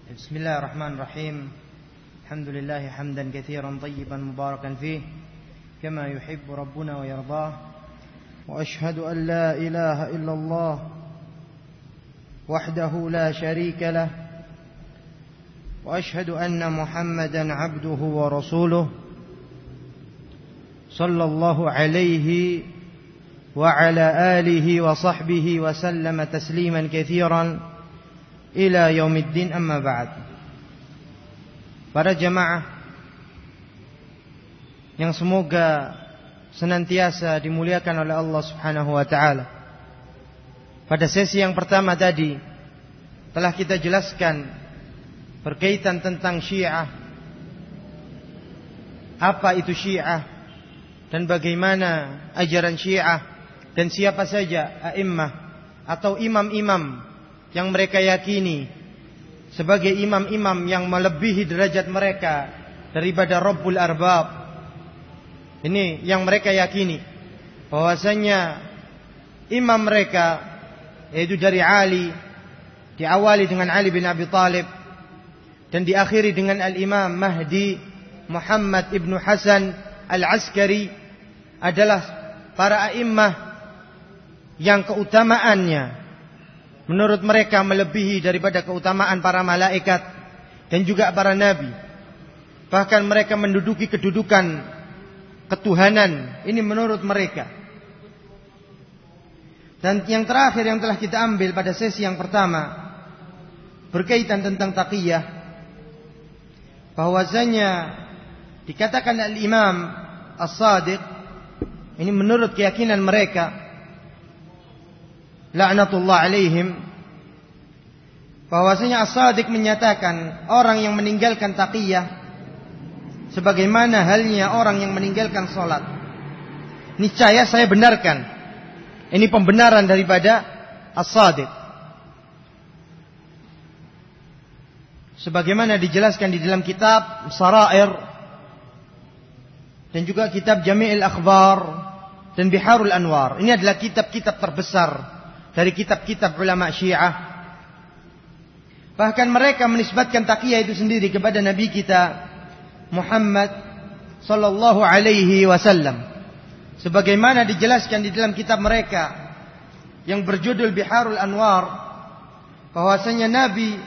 بسم الله الرحمن الرحيم. الحمد لله حمدا كثيرا طيبا مباركا فيه كما يحب ربنا ويرضاه، وأشهد أن لا إله إلا الله وحده لا شريك له، وأشهد أن محمدا عبده ورسوله صلى الله عليه وعلى آله وصحبه وسلم تسليما كثيرا ila yaumiddin, amma ba'd. Para jamaah yang semoga senantiasa dimuliakan oleh Allah Subhanahu wa taala. Pada sesi yang pertama tadi telah kita jelaskan berkaitan tentang Syiah. Apa itu Syiah dan bagaimana ajaran Syiah, dan siapa saja a'immah atau imam-imam yang mereka yakini sebagai imam-imam yang melebihi derajat mereka daripada Rabbul Arbab. Ini yang mereka yakini, bahwasanya imam mereka yaitu dari Ali, diawali dengan Ali bin Abi Thalib dan diakhiri dengan Al-Imam Mahdi Muhammad ibn Hasan Al-Askari, adalah para a'immah yang keutamaannya menurut mereka melebihi daripada keutamaan para malaikat dan juga para nabi. Bahkan mereka menduduki kedudukan ketuhanan. Ini menurut mereka. Dan yang terakhir yang telah kita ambil pada sesi yang pertama berkaitan tentang taqiyah, bahwasanya dikatakan Al-Imam As-Sadiq, ini menurut keyakinan mereka la'natullah alaihim, bahwasanya As-Sadiq menyatakan orang yang meninggalkan taqiyah sebagaimana halnya orang yang meninggalkan salat. Niscaya saya benarkan. Ini pembenaran daripada As-Sadiq, sebagaimana dijelaskan di dalam kitab Sarair dan juga kitab Jami'il Akhbar dan Biharul Anwar. Ini adalah kitab-kitab terbesar dari kitab-kitab ulama Syiah. Bahkan mereka menisbatkan taqiyah itu sendiri kepada Nabi kita Muhammad sallallahu alaihi wasallam, sebagaimana dijelaskan di dalam kitab mereka yang berjudul Biharul Anwar, bahwasanya Nabi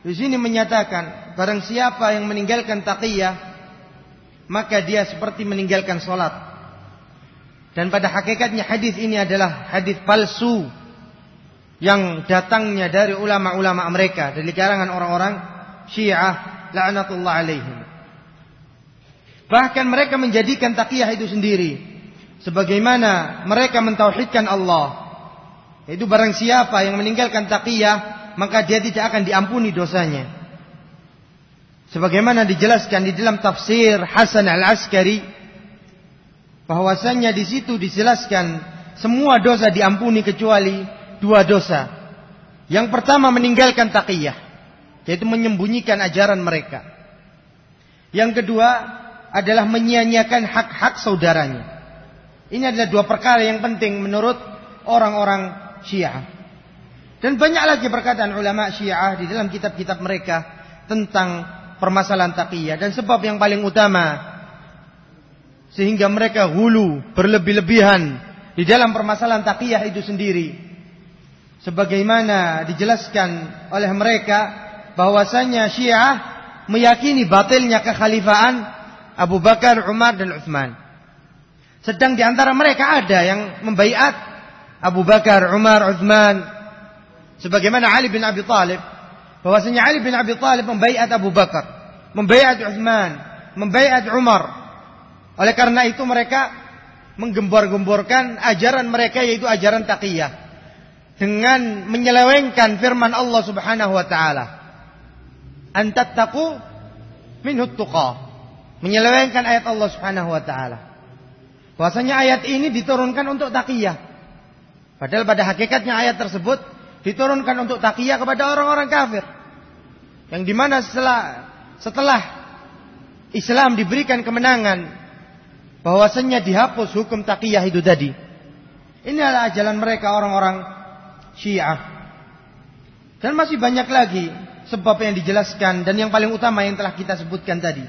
di sini menyatakan barang siapa yang meninggalkan taqiyah maka dia seperti meninggalkan salat. Dan pada hakikatnya hadis ini adalah hadis palsu yang datangnya dari ulama-ulama mereka, dari kalangan orang-orang Syiah la'natullah alaihim. Bahkan mereka menjadikan taqiyah itu sendiri sebagaimana mereka mentauhidkan Allah, yaitu barang siapa yang meninggalkan taqiyah maka dia tidak akan diampuni dosanya, sebagaimana dijelaskan di dalam tafsir Hasan Al-Askari, bahwasanya di situ dijelaskan semua dosa diampuni kecuali dua dosa. Yang pertama meninggalkan taqiyah, yaitu menyembunyikan ajaran mereka. Yang kedua adalah menyia-nyiakan hak-hak saudaranya. Ini adalah dua perkara yang penting menurut orang-orang Syiah. Dan banyak lagi perkataan ulama Syiah di dalam kitab-kitab mereka tentang permasalahan taqiyah. Dan sebab yang paling utama sehingga mereka hulu berlebih-lebihan di dalam permasalahan taqiyah itu sendiri, sebagaimana dijelaskan oleh mereka, bahwasanya Syiah meyakini batilnya kekhalifahan Abu Bakar, Umar dan Utsman. Sedang di antara mereka ada yang membaiat Abu Bakar, Umar, Utsman, sebagaimana Ali bin Abi Thalib, bahwasanya Ali bin Abi Thalib membaiat Abu Bakar, membaiat Utsman, membaiat Umar. Oleh karena itu mereka menggembor-gemborkan ajaran mereka, yaitu ajaran taqiyah, dengan menyelewengkan firman Allah Subhanahu wa taala, an tattaqu minhu tuqa, menyelewengkan ayat Allah Subhanahu wa taala, bahwasanya ayat ini diturunkan untuk taqiyah, padahal pada hakikatnya ayat tersebut diturunkan untuk taqiyah kepada orang-orang kafir, yang dimana setelah Islam diberikan kemenangan, bahwasanya dihapus hukum taqiyah itu tadi. Ini adalah ajaran mereka orang-orang Syiah. Dan masih banyak lagi sebab yang dijelaskan dan yang paling utama yang telah kita sebutkan tadi.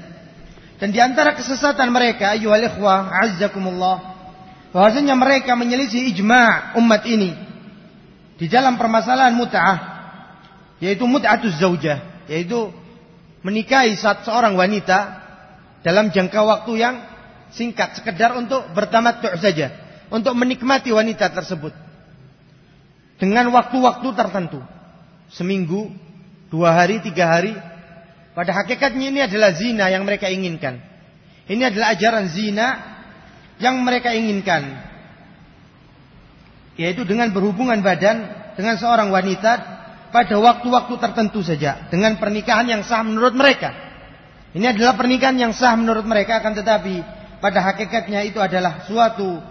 Dan di antara kesesatan mereka, ayyuhal ikhwah, a'azzakumullah, bahwasanya mereka menyelisih ijma' umat ini di dalam permasalahan mut'ah, yaitu mut'atuz zaujah, yaitu menikahi seorang wanita dalam jangka waktu yang singkat, sekedar untuk bertamattu' saja, untuk menikmati wanita tersebut dengan waktu-waktu tertentu, seminggu, 2 hari, 3 hari. Pada hakikatnya ini adalah zina yang mereka inginkan. Ini adalah ajaran zina yang mereka inginkan, yaitu dengan berhubungan badan dengan seorang wanita pada waktu-waktu tertentu saja, dengan pernikahan yang sah menurut mereka. Ini adalah pernikahan yang sah menurut mereka, akan tetapi pada hakikatnya itu adalah suatu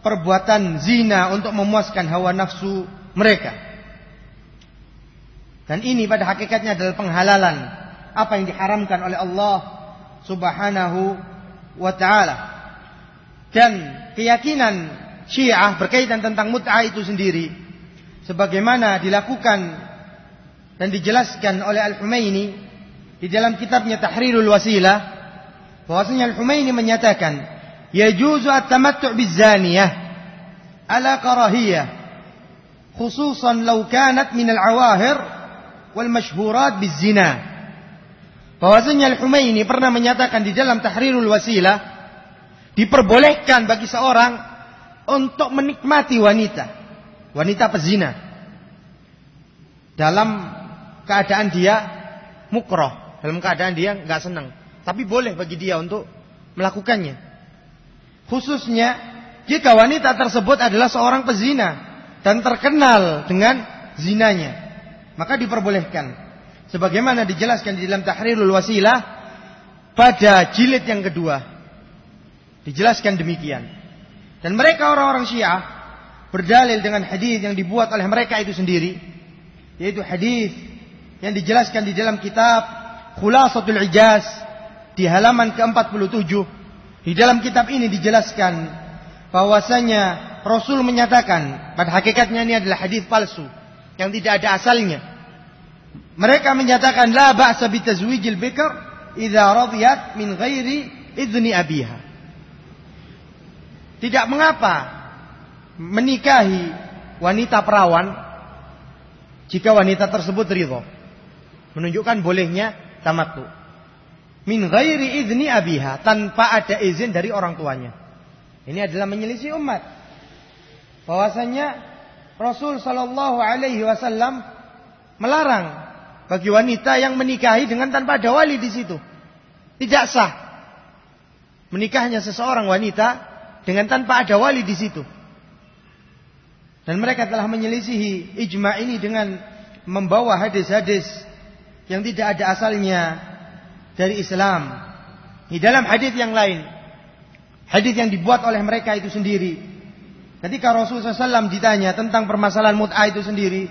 perbuatan zina untuk memuaskan hawa nafsu mereka. Dan ini pada hakikatnya adalah penghalalan apa yang diharamkan oleh Allah Subhanahu wa ta'ala. Dan keyakinan Syiah berkaitan tentang mut'ah itu sendiri, sebagaimana dilakukan dan dijelaskan oleh Al-Humaini di dalam kitabnya Tahrirul Wasilah, bahwasanya Al-Humaini menyatakan yajuzu at-tamattu' biz-zaniyah ala karahiyah, khususan law kanat min al-awahir wal mashhurat biz-zina. Bahwasanya Al-Humaini pernah menyatakan di dalam Tahrirul Wasilah, diperbolehkan bagi seorang untuk menikmati wanita pezina dalam keadaan dia mukroh, dalam keadaan dia enggak senang, tapi boleh bagi dia untuk melakukannya. Khususnya jika wanita tersebut adalah seorang pezina dan terkenal dengan zinanya, maka diperbolehkan. Sebagaimana dijelaskan di dalam Tahrirul Wasilah pada jilid yang kedua, dijelaskan demikian. Dan mereka orang-orang Syiah berdalil dengan hadis yang dibuat oleh mereka itu sendiri, yaitu hadis yang dijelaskan di dalam kitab Khulasatul Ijaz di halaman ke-47. Di dalam kitab ini dijelaskan bahwasanya Rasul menyatakan, pada hakikatnya ini adalah hadis palsu yang tidak ada asalnya. Mereka menyatakan la ba'sa bi tazwijil bikr idza radiyat min ghairi idzni abiha. Tidak mengapa menikahi wanita perawan jika wanita tersebut ridha, menunjukkan bolehnya tamattu. Min ghairi idzni abiha, tanpa ada izin dari orang tuanya. Ini adalah menyelisih umat. Bahwasanya Rasul sallallahu alaihi wasallam melarang bagi wanita yang menikahi dengan tanpa ada wali di situ. Tidak sah menikahnya seseorang wanita dengan tanpa ada wali di situ. Dan mereka telah menyelisihi ijma' ini dengan membawa hadis-hadis yang tidak ada asalnya dari Islam. Di dalam hadis yang lain, hadis yang dibuat oleh mereka itu sendiri, ketika Rasulullah SAW ditanya tentang permasalahan mut'ah itu sendiri,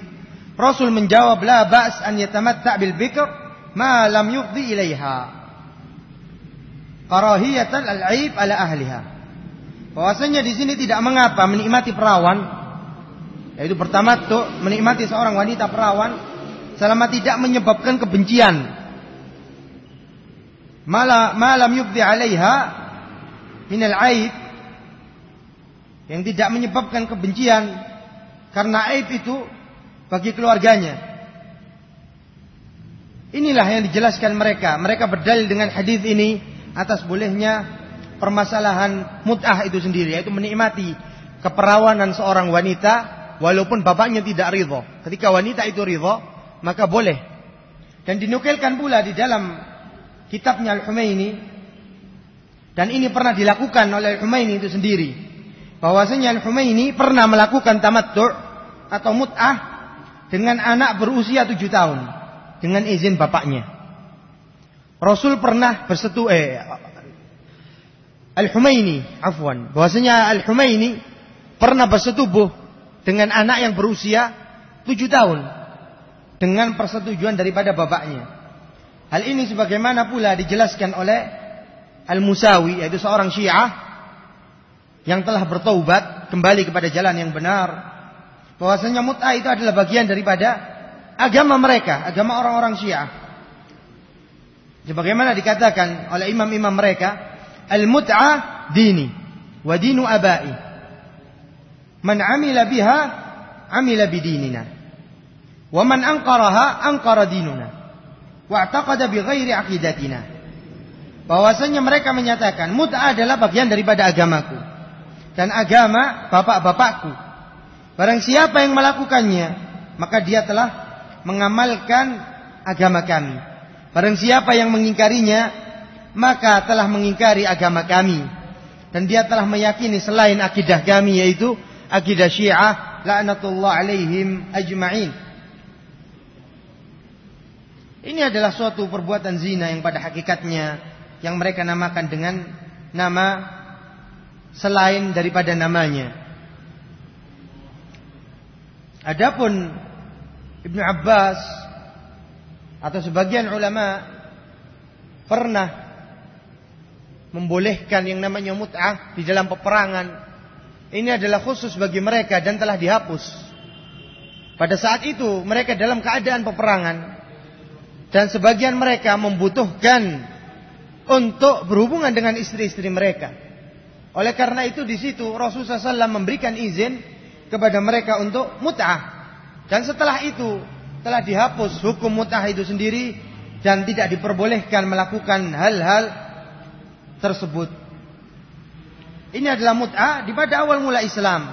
Rasul menjawab la ba's an yatamatta' bil bikr ma lam yufdi ilaiha karahiyatan al-'aib ala ahliha. Bahwasanya di sini tidak mengapa menikmati perawan, yaitu bertamattu', menikmati seorang wanita perawan selama tidak menyebabkan kebencian. Ma lam yufdi alaiha min al-'aib, yang tidak menyebabkan kebencian karena aib itu bagi keluarganya. Inilah yang dijelaskan mereka. Mereka berdalil dengan hadis ini atas bolehnya permasalahan mut'ah itu sendiri, yaitu menikmati keperawanan seorang wanita walaupun bapaknya tidak ridha. Ketika wanita itu ridha, maka boleh. Dan dinukilkan pula di dalam kitabnya Al-Humaini, dan ini pernah dilakukan oleh Al-Humaini itu sendiri, bahwasanya Al-Humaini pernah melakukan tamattu' atau mut'ah dengan anak berusia 7 tahun dengan izin bapaknya. Rasul pernah Al-Humaini, bahwasanya Al-Humaini pernah bersetubuh dengan anak yang berusia 7 tahun dengan persetujuan daripada bapaknya. Hal ini sebagaimana pula dijelaskan oleh Al-Musawi, yaitu seorang Syiah yang telah bertaubat kembali kepada jalan yang benar, bahwasanya mut'ah itu adalah bagian daripada agama mereka, agama orang-orang Syiah. Sebagaimana dikatakan oleh imam-imam mereka, al-mut'ah dini wa dinu abai. Man amila biha amila bidinina. Wa man anqaraha anqara dinuna. Wa i'taqada bi ghairi aqidatina. Bahwasanya mereka menyatakan mut'ah adalah bagian daripada agamaku dan agama bapak-bapakku. Barang siapa yang melakukannya, maka dia telah mengamalkan agama kami. Barang siapa yang mengingkarinya, maka telah mengingkari agama kami. Dan dia telah meyakini selain akidah kami, yaitu akidah Syiah la'natullah alaihim ajma'in. Ini adalah suatu perbuatan zina yang pada hakikatnya yang mereka namakan dengan nama selain daripada namanya. Adapun Ibnu Abbas atau sebagian ulama pernah membolehkan yang namanya mut'ah di dalam peperangan. Ini adalah khusus bagi mereka dan telah dihapus. Pada saat itu mereka dalam keadaan peperangan dan sebagian mereka membutuhkan untuk berhubungan dengan istri-istri mereka. Oleh karena itu di situ Rasulullah SAW memberikan izin kepada mereka untuk mut'ah. Dan setelah itu telah dihapus hukum mut'ah itu sendiri dan tidak diperbolehkan melakukan hal-hal tersebut. Ini adalah mut'ah di pada awal mula Islam.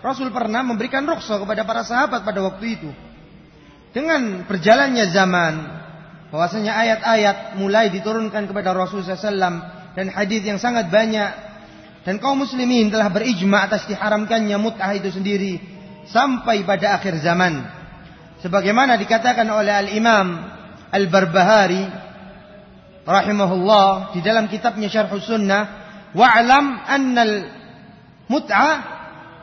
Rasul pernah memberikan rukhsah kepada para sahabat pada waktu itu. Dengan berjalannya zaman, bahwasanya ayat-ayat mulai diturunkan kepada Rasulullah SAW dan hadis yang sangat banyak, dan kaum muslimin telah berijma atas diharamkannya mut'ah itu sendiri sampai pada akhir zaman. Sebagaimana dikatakan oleh Al-Imam Al-Barbahari rahimahullah di dalam kitabnya Syarhus Sunnah, wa'lam annal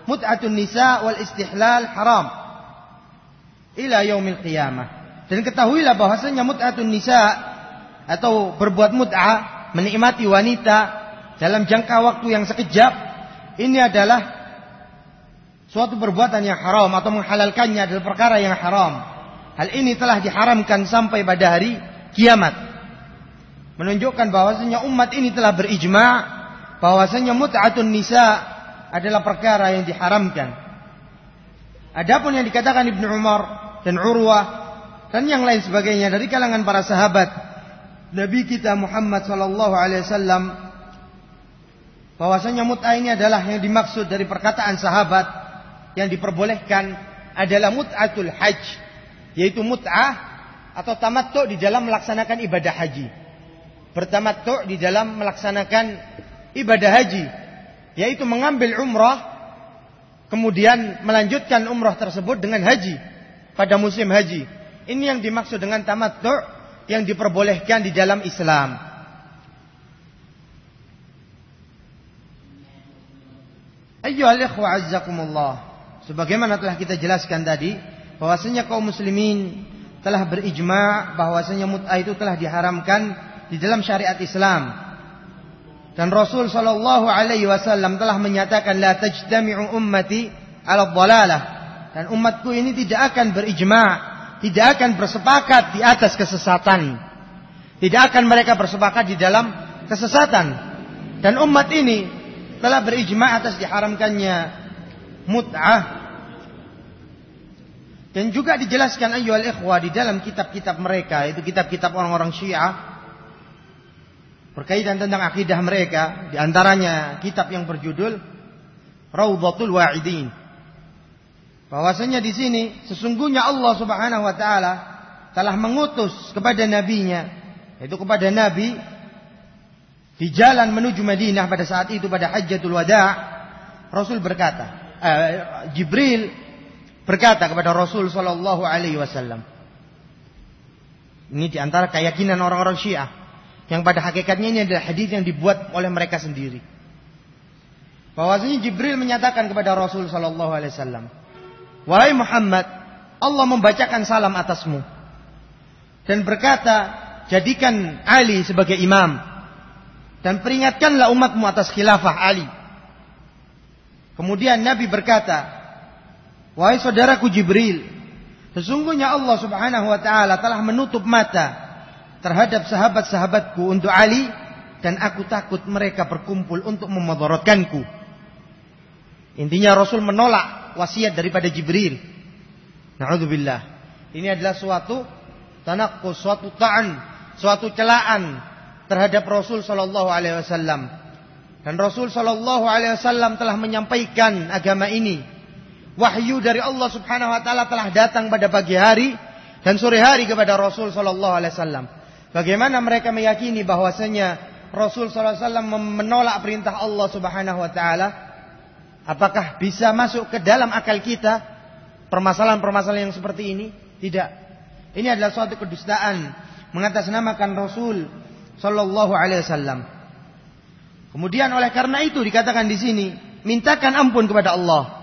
mut'atun nisa wal istihlal haram ila yaumil qiyamah. Dan ketahuilah bahwasanya mut'atun nisa atau berbuat mut'ah, menikmati wanita dalam jangka waktu yang sekejap, ini adalah suatu perbuatan yang haram atau menghalalkannya adalah perkara yang haram. Hal ini telah diharamkan sampai pada hari kiamat. Menunjukkan bahwasanya umat ini telah berijma' bahwasanya mut'atun nisa adalah perkara yang diharamkan. Adapun yang dikatakan Ibnu Umar dan Urwah dan yang lain sebagainya dari kalangan para sahabat Nabi kita Muhammad sallallahu alaihi wasallam, bahwasanya mut'ah ini adalah yang dimaksud dari perkataan sahabat yang diperbolehkan adalah mut'atul hajj, yaitu mut'ah atau tamattu di dalam melaksanakan ibadah haji. Bertamattu di dalam melaksanakan ibadah haji, yaitu mengambil umrah kemudian melanjutkan umrah tersebut dengan haji pada musim haji. Ini yang dimaksud dengan tamattu yang diperbolehkan di dalam Islam. Ayyuhal ikhwa azzakumullah, sebagaimana telah kita jelaskan tadi, bahwasanya kaum muslimin telah berijma' bahwasanya mut'ah itu telah diharamkan di dalam syariat Islam. Dan Rasul sallallahu alaihi wasallam telah menyatakan la tajtami'u ummati 'ala dhalalah, dan umatku ini tidak akan berijma', tidak akan bersepakat di atas kesesatan. Tidak akan mereka bersepakat di dalam kesesatan. Dan umat ini telah berijma' atas diharamkannya mut'ah. Dan juga dijelaskan ayyuhal ikhwah di dalam kitab-kitab mereka, itu kitab-kitab orang-orang Syiah, berkaitan tentang akidah mereka. Di antaranya kitab yang berjudul Raudhatul Wa'idin, bahwasanya di sini sesungguhnya Allah Subhanahu wa taala telah mengutus kepada nabinya, yaitu kepada nabi di jalan menuju Madinah pada saat itu pada Hajjatul Wada'. Rasul berkata, Jibril berkata kepada Rasul sallallahu alaihi wasallam. Ini di antara keyakinan orang-orang Syiah yang pada hakikatnya ini adalah hadis yang dibuat oleh mereka sendiri. Bahwasanya Jibril menyatakan kepada Rasul sallallahu alaihi wasallam, wahai Muhammad, Allah membacakan salam atasmu dan berkata, jadikan Ali sebagai imam dan peringatkanlah umatmu atas khilafah Ali. Kemudian Nabi berkata, wahai saudaraku Jibril, Sesungguhnya Allah Subhanahu wa taala telah menutup mata terhadap sahabat-sahabatku untuk Ali, dan aku takut mereka berkumpul untuk memudaratkanku. Intinya Rasul menolak wasiat daripada Jibril. Na'udzubillah. Ini adalah suatu tanaqqus, suatu ta'an, suatu celaan terhadap Rasul sallallahu alaihi wasallam. Dan Rasul sallallahu alaihi wasallam telah menyampaikan agama ini. Wahyu dari Allah Subhanahu wa taala telah datang pada pagi hari dan sore hari kepada Rasul sallallahu alaihi wasallam. Bagaimana mereka meyakini bahwasanya Rasul sallallahu alaihi wasallam menolak perintah Allah Subhanahu wa taala? Apakah bisa masuk ke dalam akal kita permasalahan-permasalahan yang seperti ini? Tidak. Ini adalah suatu kedustaan mengatasnamakan Rasul sallallahu alaihi wasallam. Kemudian oleh karena itu dikatakan di sini, mintakan ampun kepada Allah.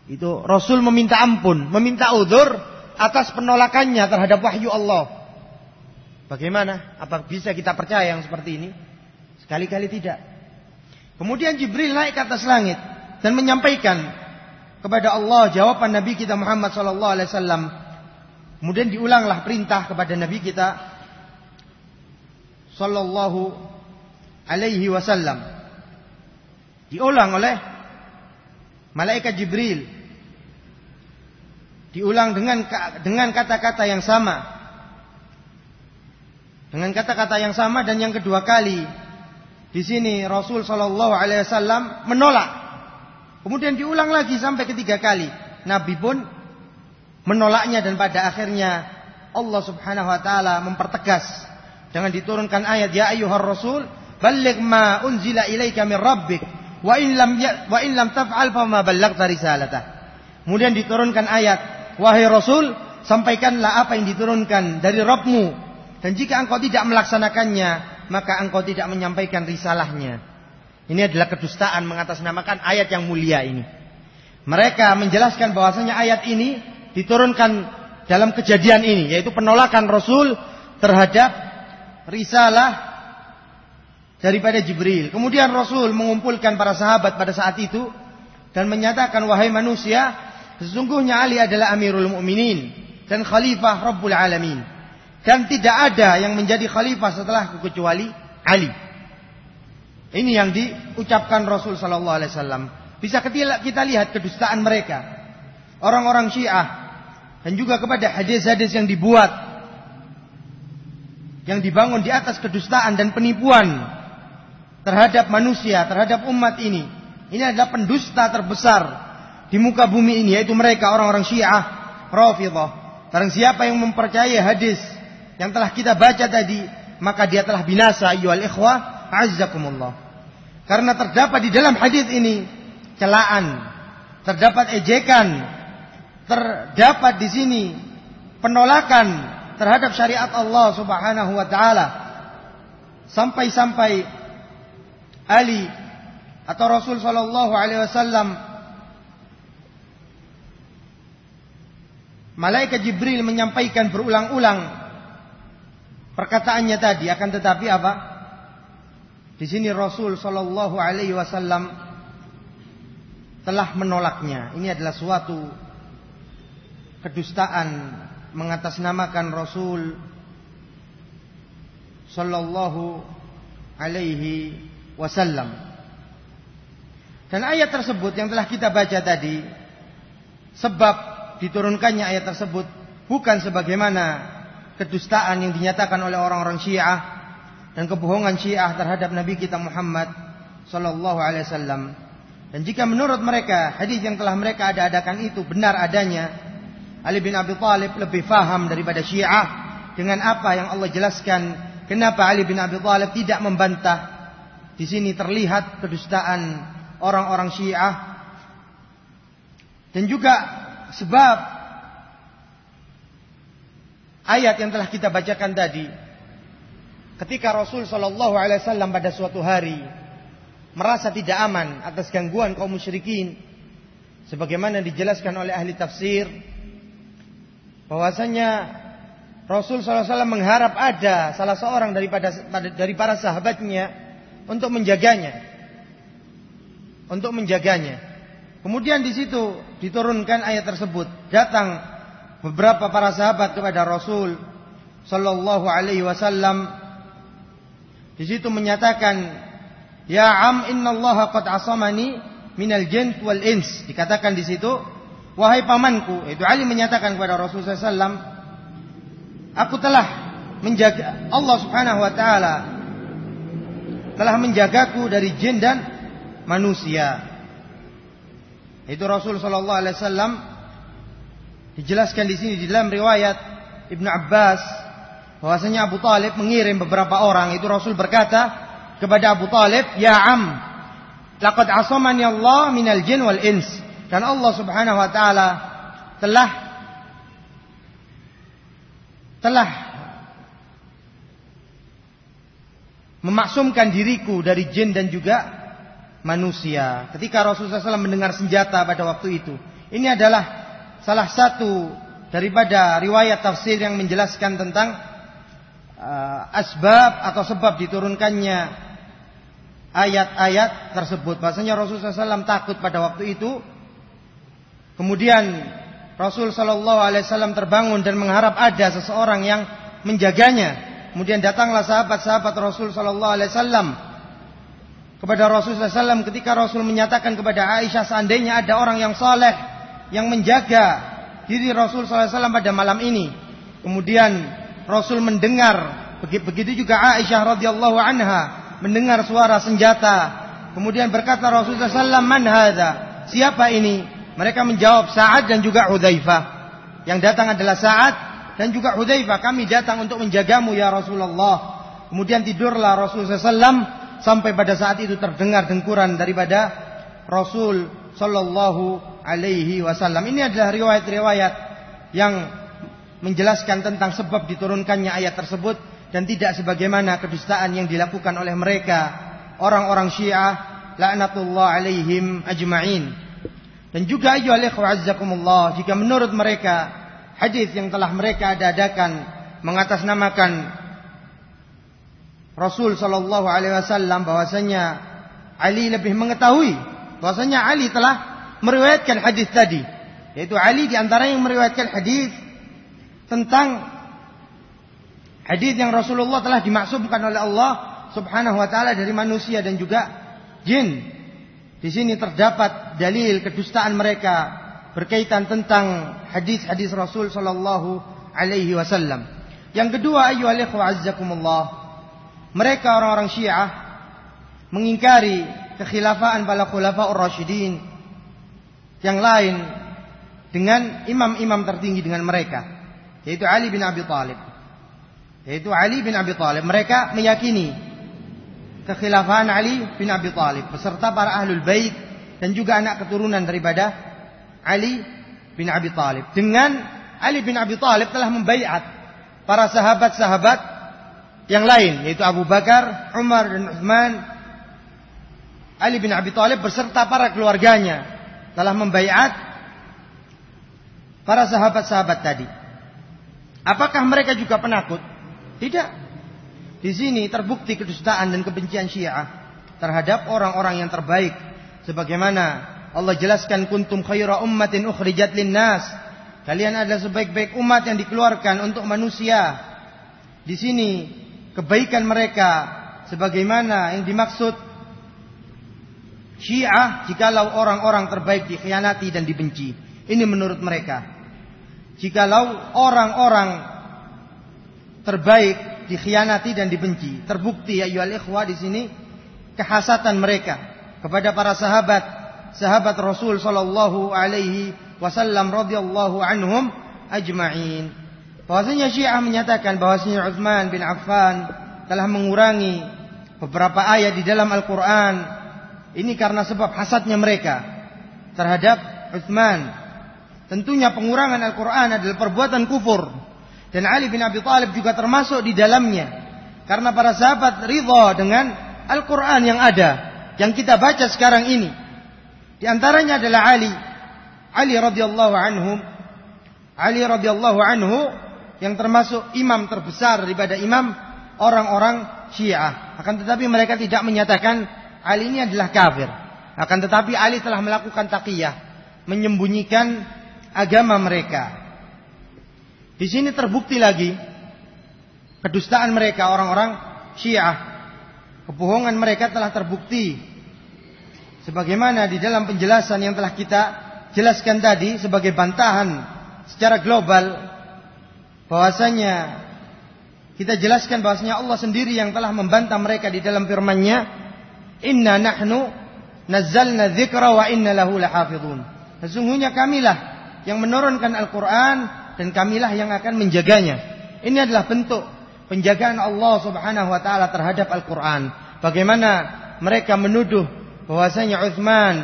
Itu Rasul meminta ampun, meminta uzur atas penolakannya terhadap wahyu Allah. Bagaimana? Apa bisa kita percaya yang seperti ini? Sekali-kali tidak. Kemudian Jibril naik ke atas langit dan menyampaikan kepada Allah jawaban Nabi kita Muhammad sallallahu alaihi wasallam. Kemudian diulanglah perintah kepada Nabi kita sallallahu alaihi wasallam. Diulang oleh malaikat Jibril. Diulang dengan kata-kata yang sama. Dengan kata-kata yang sama, dan yang kedua kali di sini Rasul sallallahu alaihi wasallam menolak. Kemudian diulang lagi sampai ketiga kali. Nabi pun menolaknya, dan pada akhirnya Allah Subhanahu wa taala mempertegas dengan diturunkan ayat ya ayyuhar rasul balligh ma unzila ilaika min rabbik wa in lam taf'al fa ma ballaghta risalatah. Kemudian diturunkan ayat wahai Rasul, sampaikanlah apa yang diturunkan dari Rabbmu, dan jika engkau tidak melaksanakannya maka engkau tidak menyampaikan risalahnya. Ini adalah kedustaan mengatasnamakan ayat yang mulia ini. Mereka menjelaskan bahwasanya ayat ini diturunkan dalam kejadian ini, yaitu penolakan Rasul terhadap risalah daripada Jibril. Kemudian Rasul mengumpulkan para sahabat pada saat itu dan menyatakan, wahai manusia, sesungguhnya Ali adalah Amirul Mukminin dan Khalifah Rabbul Alamin, dan tidak ada yang menjadi khalifah setelahku kecuali Ali. Ini yang diucapkan Rasul sallallahu alaihi wasallam. Bisa kita lihat kedustaan mereka, orang-orang Syiah, dan juga kepada hadis-hadis yang dibuat, yang dibangun di atas kedustaan dan penipuan terhadap manusia, terhadap umat ini. Ini adalah pendusta terbesar di muka bumi ini, yaitu mereka orang-orang Syiah Rafidhah. Barang siapa yang mempercayai hadis yang telah kita baca tadi, maka dia telah binasa, ayyuhal ikhwah, azzakumullah. Karena terdapat di dalam hadis ini celaan, terdapat ejekan, terdapat di sini penolakan terhadap syariat Allah Subhanahu wa taala. Sampai-sampai Ali atau Rasul sallallahu alaihi wasallam, malaikat Jibril menyampaikan berulang-ulang perkataannya tadi, akan tetapi apa? Di sini Rasul sallallahu alaihi wasallam telah menolaknya. Ini adalah suatu kedustaan mengatasnamakan Rasul sallallahu alaihi wasallam. Dan ayat tersebut yang telah kita baca tadi, sebab diturunkannya ayat tersebut bukan sebagaimana kedustaan yang dinyatakan oleh orang-orang Syiah dan kebohongan Syiah terhadap Nabi kita Muhammad sallallahu alaihi wasallam. Dan jika menurut mereka hadis yang telah mereka adakan itu benar adanya, Ali bin Abi Thalib lebih faham daripada Syiah dengan apa yang Allah jelaskan. Kenapa Ali bin Abi Thalib tidak membantah? Di sini terlihat kedustaan orang-orang Syiah. Dan juga sebab ayat yang telah kita bacakan tadi, ketika Rasul sallallahu alaihi wasallam pada suatu hari merasa tidak aman atas gangguan kaum musyrikin, sebagaimana dijelaskan oleh ahli tafsir, bahwasanya Rasul sallallahu alaihi wasallam mengharap ada salah seorang dari para sahabatnya untuk menjaganya. Kemudian di situ diturunkan ayat tersebut. Datang beberapa para sahabat kepada Rasul sallallahu alaihi wasallam. Di situ menyatakan, "Ya am, innallaha qad asamani minal jinn wal ins." Dikatakan di situ, "Wahai pamanku," itu Ali menyatakan kepada Rasul sallallahu alaihi wasallam, "Aku telah menjaga, Allah Subhanahu wa taala telah menjagaku dari jin dan manusia." Itu Rasul sallallahu alaihi wasallam dijelaskan di sini di dalam riwayat Ibnu Abbas bahwasanya Abu Talib mengirim beberapa orang. Itu Rasul berkata kepada Abu Talib, "Ya am, laqad asamani Allah minal jin wal ins." Dan Allah Subhanahu wa taala telah memaksumkan diriku dari jin dan juga manusia. Ketika Rasulullah SAW mendengar senjata pada waktu itu, ini adalah salah satu daripada riwayat tafsir yang menjelaskan tentang asbab atau sebab diturunkannya ayat-ayat tersebut. Bahasanya Rasulullah SAW takut pada waktu itu. Kemudian Rasul SAW terbangun dan mengharap ada seseorang yang menjaganya. Kemudian datanglah sahabat-sahabat Rasul SAW kepada Rasulullah SAW ketika Rasul menyatakan kepada Aisyah, seandainya ada orang yang saleh yang menjaga diri Rasul SAW pada malam ini. Kemudian Rasul mendengar, begitu juga Aisyah radhiyallahu anha mendengar suara senjata. Kemudian berkata Rasulullah SAW, "Man hadza?" Siapa ini? Mereka menjawab, "Sa'ad dan juga Hudzaifah." Yang datang adalah Sa'ad dan juga Hudzaifah. "Kami datang untuk menjagamu ya Rasulullah." Kemudian tidurlah Rasulullah SAW sampai pada saat itu terdengar dengkuran daripada Rasul sallallahu alaihi wasallam. Ini adalah riwayat-riwayat yang menjelaskan tentang sebab diturunkannya ayat tersebut dan tidak sebagaimana kedustaan yang dilakukan oleh mereka orang-orang Syiah laknatullah alaihim ajma'in. Dan juga ayyuhal ikhwah azzakumullah, jika menurut mereka hadis yang telah mereka adakan mengatasnamakan Rasul sallallahu alaihi wasallam bahwasanya Ali lebih mengetahui, bahwasanya Ali telah meriwayatkan hadis tadi, yaitu Ali di antara yang meriwayatkan hadis tentang hadis yang Rasulullah telah dimaksumkan oleh Allah Subhanahu wa taala dari manusia dan juga jin. Di sini terdapat dalil kedustaan mereka berkaitan tentang hadis-hadis Rasul sallallahu alaihi wasallam. Yang kedua, ayyuhal ikhwah azzakumullah, mereka orang-orang Syiah mengingkari kekhilafaan para khulafaur rasyidin yang lain dengan imam-imam tertinggi dengan mereka, yaitu Ali bin Abi Thalib. Mereka meyakini kekhilafan Ali bin Abi Thalib beserta para ahlul bait dan juga anak keturunan daripada Ali bin Abi Thalib. Dengan Ali bin Abi Thalib telah membaiat para sahabat-sahabat yang lain, yaitu Abu Bakar, Umar dan Utsman. Ali bin Abi Thalib beserta para keluarganya telah membaiat para sahabat-sahabat tadi. Apakah mereka juga penakut? Tidak. Di sini terbukti kedustaan dan kebencian Syiah terhadap orang-orang yang terbaik, sebagaimana Allah jelaskan, "Kuntum khaira ummatin ukhrijat linnas." Kalian adalah sebaik-baik umat yang dikeluarkan untuk manusia. Di sini kebaikan mereka sebagaimana yang dimaksud Syiah, jikalau orang-orang terbaik dikhianati dan dibenci. Ini menurut mereka. Jikalau orang-orang terbaik dikhianati dan dibenci, terbukti ya ayyuhal ikhwah di sini kehasatan mereka kepada para sahabat Rasul sallallahu alaihi wasallam radhiyallahu anhum ajma'in. Bahwasanya Syiah menyatakan bahwasanya Utsman bin Affan telah mengurangi beberapa ayat di dalam Al-Quran. Ini karena sebab hasadnya mereka terhadap Utsman. Tentunya pengurangan Al-Quran adalah perbuatan kufur, dan Ali bin Abi Thalib juga termasuk di dalamnya, karena para sahabat ridha dengan Al-Quran yang ada, yang kita baca sekarang ini. Di antaranya adalah Ali radhiyallahu anhu yang termasuk imam terbesar daripada imam orang-orang Syiah. Akan tetapi mereka tidak menyatakan Ali ini adalah kafir. Akan tetapi Ali telah melakukan taqiyah, menyembunyikan agama mereka. Di sini terbukti lagi kedustaan mereka orang-orang Syiah. Kebohongan mereka telah terbukti. Sebagaimana di dalam penjelasan yang telah kita jelaskan tadi sebagai bantahan secara global, bahwasanya kita jelaskan bahwasanya Allah sendiri yang telah membantah mereka di dalam firman-Nya, "Inna nahnu nazzalna dzikra wa inna lahu lahafizun." Sesungguhnya kamilah yang menurunkan Al-Qur'an dan kamilah yang akan menjaganya. Ini adalah bentuk penjagaan Allah Subhanahu wa taala terhadap Al-Qur'an. Bagaimana mereka menuduh bahwasanya Utsman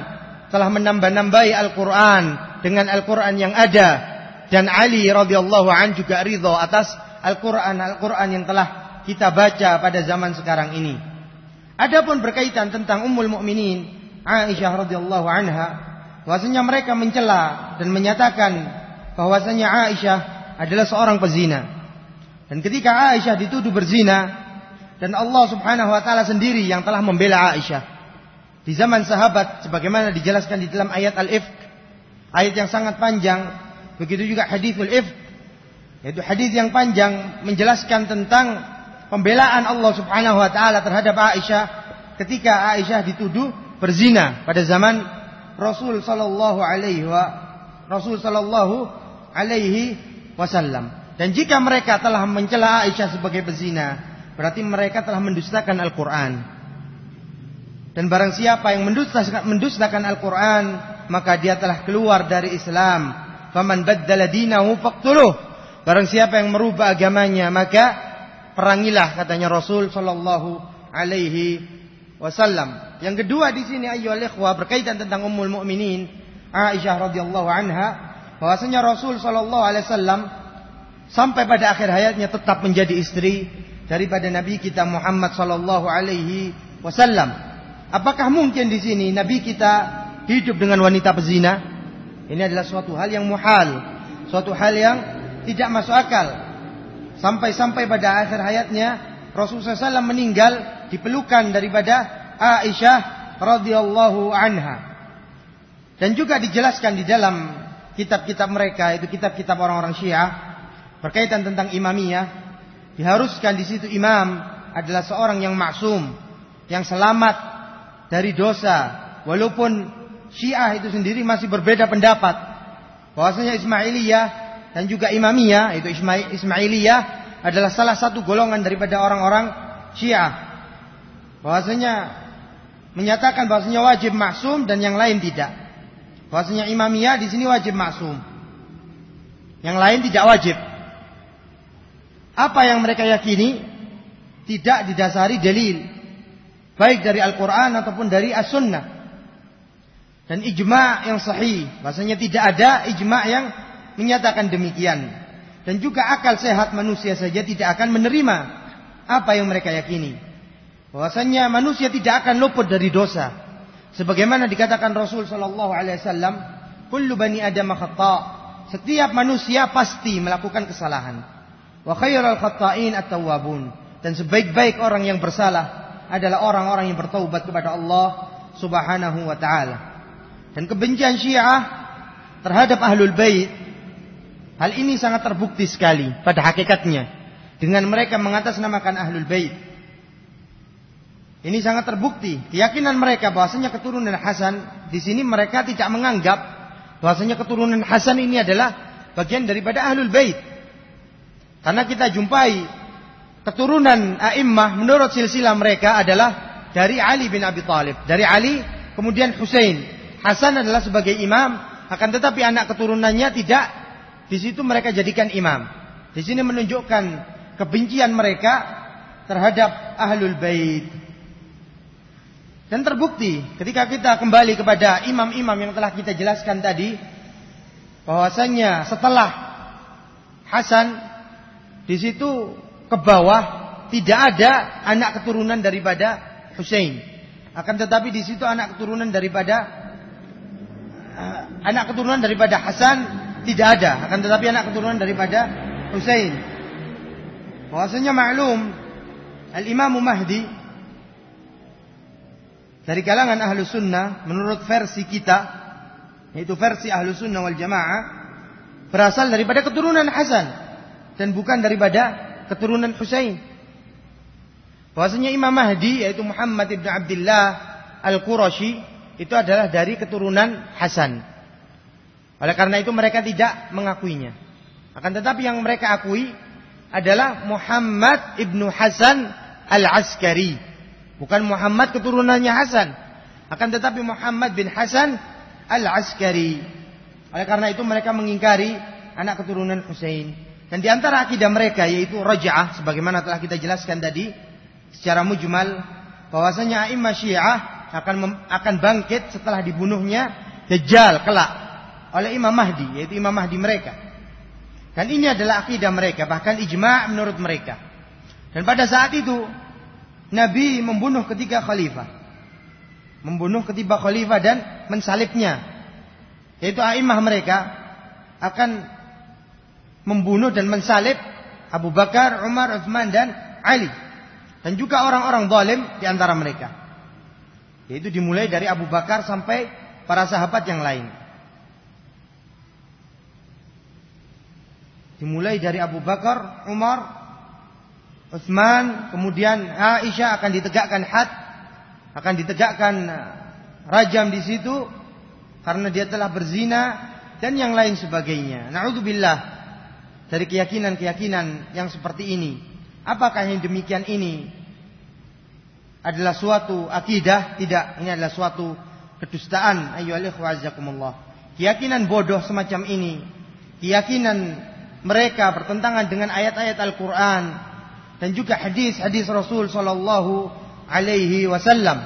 telah menambah-nambahi Al-Qur'an dengan Al-Qur'an yang ada, dan Ali radhiyallahu anhu juga ridha atas Al-Quran yang telah kita baca pada zaman sekarang ini. Adapun berkaitan tentang Ummul Mukminin Aisyah radhiyallahu anha, bahwasanya mereka mencela dan menyatakan bahwasanya Aisyah adalah seorang pezina. Dan ketika Aisyah dituduh berzina, dan Allah Subhanahu wa taala sendiri yang telah membela Aisyah di zaman sahabat, sebagaimana dijelaskan di dalam ayat Al-Ifk, ayat yang sangat panjang. Begitu juga hadithul Ifk, yaitu hadis yang panjang menjelaskan tentang pembelaan Allah Subhanahu wa taala terhadap Aisyah ketika Aisyah dituduh berzina pada zaman Rasul sallallahu alaihi wasallam. Dan jika mereka telah mencela Aisyah sebagai pezina, berarti mereka telah mendustakan Al-Qur'an. Dan barang siapa yang mendustakan Al-Qur'an, maka dia telah keluar dari Islam. Faman baddala dinahu faqtuluh. Barang siapa yang merubah agamanya, maka perangilah, katanya Rasul sallallahu alaihi wasallam. Yang kedua di sini ayyuhal ikhwah, berkaitan tentang Ummul Mukminin Aisyah radhiyallahu anha, bahwasanya Rasul sallallahu alaihi wasallam sampai pada akhir hayatnya tetap menjadi istri daripada Nabi kita Muhammad sallallahu alaihi wasallam. Apakah mungkin di sini Nabi kita hidup dengan wanita pezina? Ini adalah suatu hal yang muhal, suatu hal yang tidak masuk akal. Sampai-sampai pada akhir hayatnya Rasulullah SAW meninggal di pelukan daripada Aisyah radhiyallahu anha. Dan juga dijelaskan di dalam kitab-kitab mereka, itu kitab-kitab orang-orang Syiah, berkaitan tentang imamiyah. Diharuskan di situ imam adalah seorang yang maksum, yang selamat dari dosa. Walaupun Syiah itu sendiri masih berbeda pendapat, bahwasanya Ismailiyah dan juga Imamiyah, itu Ismailiyah adalah salah satu golongan daripada orang-orang Syiah, bahwasanya menyatakan bahwasanya wajib maksum dan yang lain tidak. Bahwasanya Imamiyah di sini wajib maksum, yang lain tidak wajib. Apa yang mereka yakini tidak didasari dalil, baik dari Al-Quran ataupun dari As-Sunnah. Dan ijma' yang sahih, bahasanya tidak ada ijma' yang menyatakan demikian. Dan juga akal sehat manusia saja tidak akan menerima apa yang mereka yakini, bahwasanya manusia tidak akan luput dari dosa. Sebagaimana dikatakan Rasul sallallahu alaihi wasallam, kullu bani adam khata'. Setiap manusia pasti melakukan kesalahan. Wa khairul khata'in at-tawwabun. Dan sebaik-baik orang yang bersalah adalah orang-orang yang bertaubat kepada Allah Subhanahu wa taala. Dan kebencian Syiah terhadap Ahlul Bait, hal ini sangat terbukti sekali pada hakikatnya dengan mereka mengatasnamakan Ahlul Bait. Ini sangat terbukti keyakinan mereka bahwasanya keturunan Hasan. Di sini mereka tidak menganggap bahwasanya keturunan Hasan ini adalah bagian daripada Ahlul Bait. Karena kita jumpai keturunan a'immah menurut silsilah mereka adalah dari Ali bin Abi Thalib, dari Ali kemudian Husain. Hasan adalah sebagai imam, akan tetapi anak keturunannya tidak. Di situ mereka jadikan imam. Di sini menunjukkan kebencian mereka terhadap Ahlul Bait. Dan terbukti ketika kita kembali kepada imam-imam yang telah kita jelaskan tadi, bahwasanya setelah Hasan di situ ke bawah tidak ada anak keturunan daripada Husain. Akan tetapi di situ anak keturunan daripada Hasan tidak ada, akan tetapi anak keturunan daripada Husain. Bahwasanya maklum Al-Imam Mahdi dari kalangan Ahlus Sunnah menurut versi kita, yaitu versi Ahlus Sunnah wal Jamaah, berasal daripada keturunan Hasan. dan bukan daripada keturunan Husain. Bahwasanya Imam Mahdi yaitu Muhammad ibn Abdullah Al-Qurashi itu adalah dari keturunan Hasan. Oleh karena itu mereka tidak mengakuinya. Akan tetapi yang mereka akui adalah Muhammad ibnu Hasan Al-Askari. Bukan Muhammad keturunannya Hasan. Akan tetapi Muhammad bin Hasan Al-Askari. Oleh karena itu mereka mengingkari anak keturunan Husain. Dan di antara akidah mereka yaitu Raj'ah, sebagaimana telah kita jelaskan tadi secara mujmal, bahwasanya a'immah Syiah akan bangkit setelah dibunuhnya Dajjal kelak oleh Imam Mahdi, yaitu Imam Mahdi mereka. Dan ini adalah akidah mereka, bahkan ijma' menurut mereka. Dan pada saat itu Nabi membunuh ketiga khalifah. Membunuh ketiga khalifah dan mensalibnya. Yaitu a'immah mereka akan membunuh dan mensalib Abu Bakar, Umar, Utsman dan Ali. Dan juga orang-orang zalim di antara mereka. Yaitu dimulai dari Abu Bakar sampai para sahabat yang lain. Dimulai dari Abu Bakar, Umar, Utsman, kemudian Aisyah akan ditegakkan had, akan ditegakkan rajam di situ karena dia telah berzina dan yang lain sebagainya. Na'udzubillah dari keyakinan-keyakinan yang seperti ini. Apakah yang demikian ini adalah suatu akidah? Tidak, ini adalah suatu kedustaan. Ayyuhal ikhwah azakumullah. Keyakinan bodoh semacam ini, keyakinan mereka bertentangan dengan ayat-ayat Al-Quran dan juga hadis-hadis Rasul sallallahu alaihi wasallam,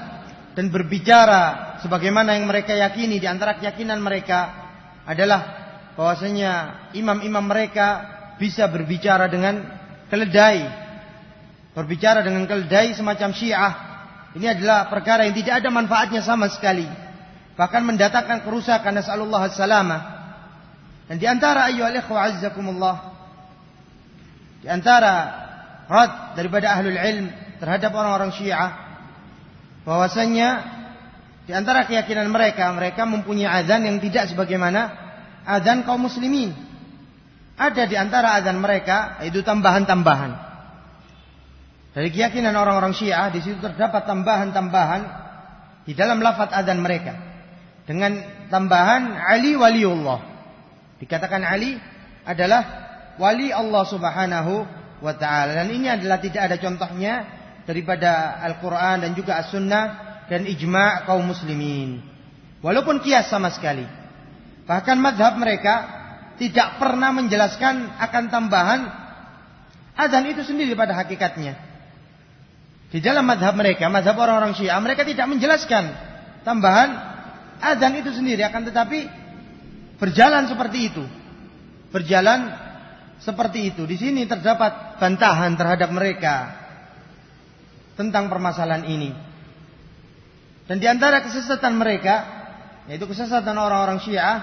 dan berbicara sebagaimana yang mereka yakini. Di antara keyakinan mereka adalah bahwasanya imam-imam mereka bisa berbicara dengan keledai. Berbicara dengan keledai semacam Syiah. Ini adalah perkara yang tidak ada manfaatnya sama sekali, bahkan mendatangkan kerusakan. Nasallallahu as-salamah. Dan di antara ayyuhal ikhwah azzakumullah, di antara rad daripada ahlul ilm terhadap orang-orang Syiah, bahwasanya di antara keyakinan mereka mempunyai azan yang tidak sebagaimana azan kaum muslimin. Ada di antara azan mereka itu tambahan-tambahan. Dari keyakinan orang-orang Syiah, di situ terdapat tambahan-tambahan di dalam lafaz azan mereka. Dengan tambahan Ali waliullah. Dikatakan Ali adalah wali Allah Subhanahu wa ta'ala. Dan ini adalah tidak ada contohnya daripada Al-Quran dan juga As-Sunnah dan ijma' kaum muslimin. Walaupun qiyas sama sekali. Bahkan mazhab mereka tidak pernah menjelaskan akan tambahan azan itu sendiri pada hakikatnya. Di dalam mazhab mereka, mazhab orang-orang Syiah, mereka tidak menjelaskan tambahan azan itu sendiri, akan tetapi berjalan seperti itu. Berjalan seperti itu. Di sini terdapat bantahan terhadap mereka tentang permasalahan ini. Dan di antara kesesatan mereka, yaitu kesesatan orang-orang Syiah,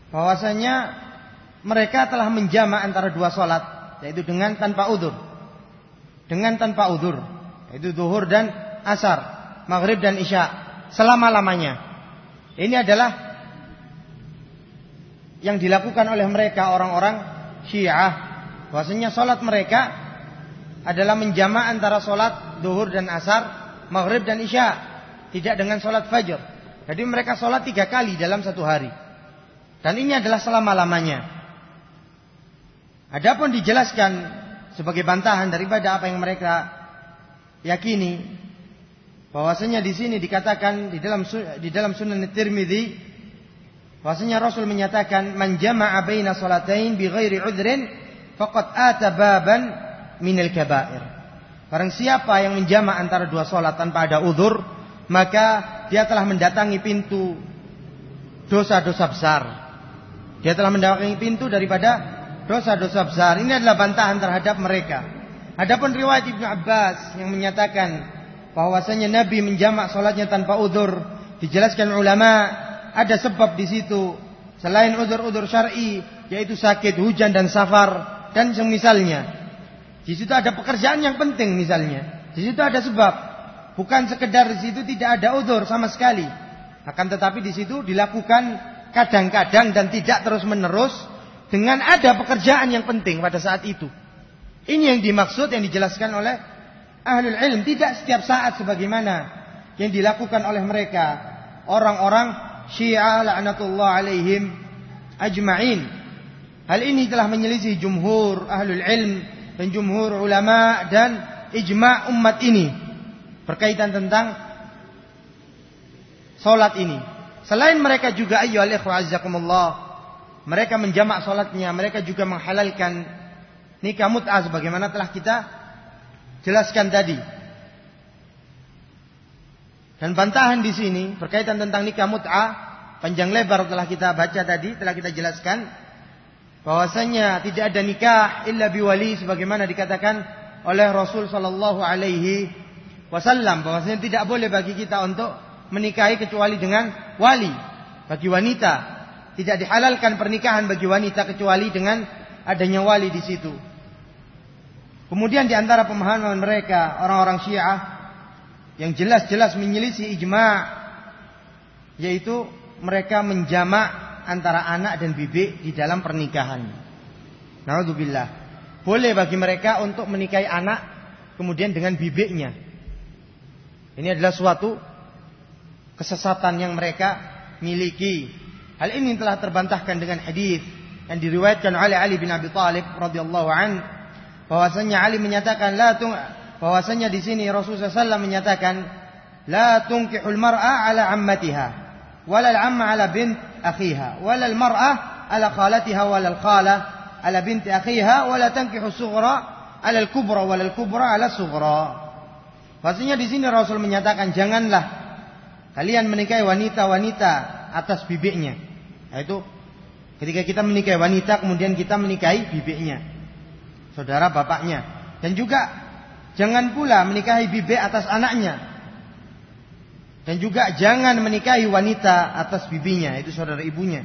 bahwasanya mereka telah menjama' antara dua salat, yaitu dengan tanpa udzur. Dengan tanpa udzur, yaitu zuhur dan asar, maghrib dan isya, selama-lamanya. Ini adalah yang dilakukan oleh mereka orang-orang Syiah. Bahwasanya salat mereka adalah menjama' antara salat zuhur dan asar, maghrib dan isya, tidak dengan salat fajr. Jadi mereka salat 3 kali dalam satu hari. Dan ini adalah selama-lamanya. Adapun dijelaskan sebagai bantahan daripada apa yang mereka yakini, bahwasanya di sini dikatakan di dalam Sunan Tirmidzi, bahwasanya Rasul menyatakan man jama'a baina salatain bighairi udhrin faqad ata baban minal kaba'ir. Barang siapa yang menjama' antara dua salat tanpa ada udzur, maka dia telah mendatangi pintu dosa-dosa besar. Dia telah mendatangi pintu daripada dosa-dosa besar. Ini adalah bantahan terhadap mereka. Adapun riwayat Ibnu Abbas yang menyatakan bahwasanya Nabi menjamak salatnya tanpa udzur, dijelaskan ulama ada sebab di situ selain udzur-udzur syar'i, yaitu sakit, hujan dan safar dan semisalnya. Di situ ada pekerjaan yang penting misalnya. Di situ ada sebab. Bukan sekedar di situ tidak ada udzur sama sekali. Akan tetapi di situ dilakukan kadang-kadang dan tidak terus-menerus dengan ada pekerjaan yang penting pada saat itu. Ini yang dimaksud, yang dijelaskan oleh ahlul ilm. Tidak setiap saat sebagaimana yang dilakukan oleh mereka orang-orang Syiah la'natullah alaihim ajma'in. Hal ini telah menyelisih jumhur ahlul ilm dan jumhur ulama dan ijma' umat ini berkaitan tentang salat ini. Selain mereka juga ayyuhal ikhwah azzakumullah, mereka menjamak salatnya, mereka juga menghalalkan nikah mut'ah sebagaimana telah kita jelaskan tadi. Dan bantahan di sini berkaitan tentang nikah mut'ah panjang lebar telah kita baca tadi, telah kita jelaskan bahwasanya tidak ada nikah illa biwali sebagaimana dikatakan oleh Rasul sallallahu alaihi wasallam, bahwasanya tidak boleh bagi kita untuk menikahi kecuali dengan wali. Bagi wanita tidak dihalalkan pernikahan bagi wanita kecuali dengan adanya wali di situ. Kemudian di antara pemahaman mereka orang-orang Syiah yang jelas-jelas menyelisih ijma', yaitu mereka menjamak antara anak dan bibi di dalam pernikahan. Na'udzubillah. Boleh bagi mereka untuk menikahi anak kemudian dengan bibiknya. Ini adalah suatu kesesatan yang mereka miliki. Hal ini telah terbantahkan dengan hadis yang diriwayatkan oleh Ali bin Abi Thalib radhiyallahu an, bahwasanya Ali menyatakan bahwasanya di sini Rasulullah SAW menyatakan la tunkihul mar'a ala ammatiha wala al-amma ala bint akhiha wala al-mar'ah ala khalatiha wala al-khalah ala binti akhiha wala tankihu sughra ala al-kubra wala al-kubra ala sughra. Maksudnya di sini Rasul menyatakan janganlah kalian menikahi wanita-wanita atas bibiknya. Yaitu ketika kita menikahi wanita kemudian kita menikahi bibiknya, saudara bapaknya. Dan juga jangan pula menikahi bibik atas anaknya. Dan juga jangan menikahi wanita atas bibinya, itu saudara ibunya.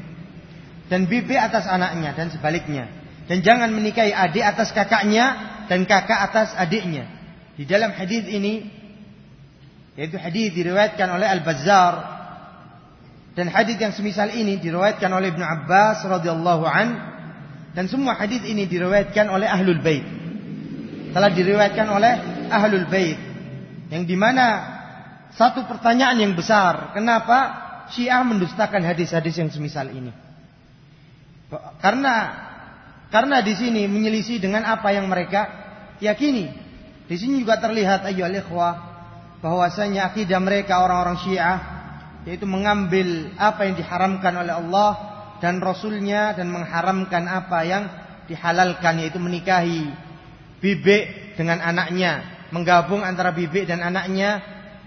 Dan bibi atas anaknya dan sebaliknya. Dan jangan menikahi adik atas kakaknya dan kakak atas adiknya. Di dalam hadis ini, yaitu hadis diriwayatkan oleh Al-Bazzar, dan hadis yang semisal ini diriwayatkan oleh Ibnu Abbas radhiyallahu an, dan semua hadis ini diriwayatkan oleh Ahlul Bait. Telah diriwayatkan oleh Ahlul Bait, yang dimana satu pertanyaan yang besar, kenapa Syiah mendustakan hadis-hadis yang semisal ini? Karena di sini menyelisih dengan apa yang mereka yakini. Di sini juga terlihat ayyuhal ikhwah bahwasanya akidah mereka orang-orang Syiah yaitu mengambil apa yang diharamkan oleh Allah dan Rasulnya dan mengharamkan apa yang dihalalkan, yaitu menikahi bibik dengan anaknya, menggabung antara bibik dan anaknya,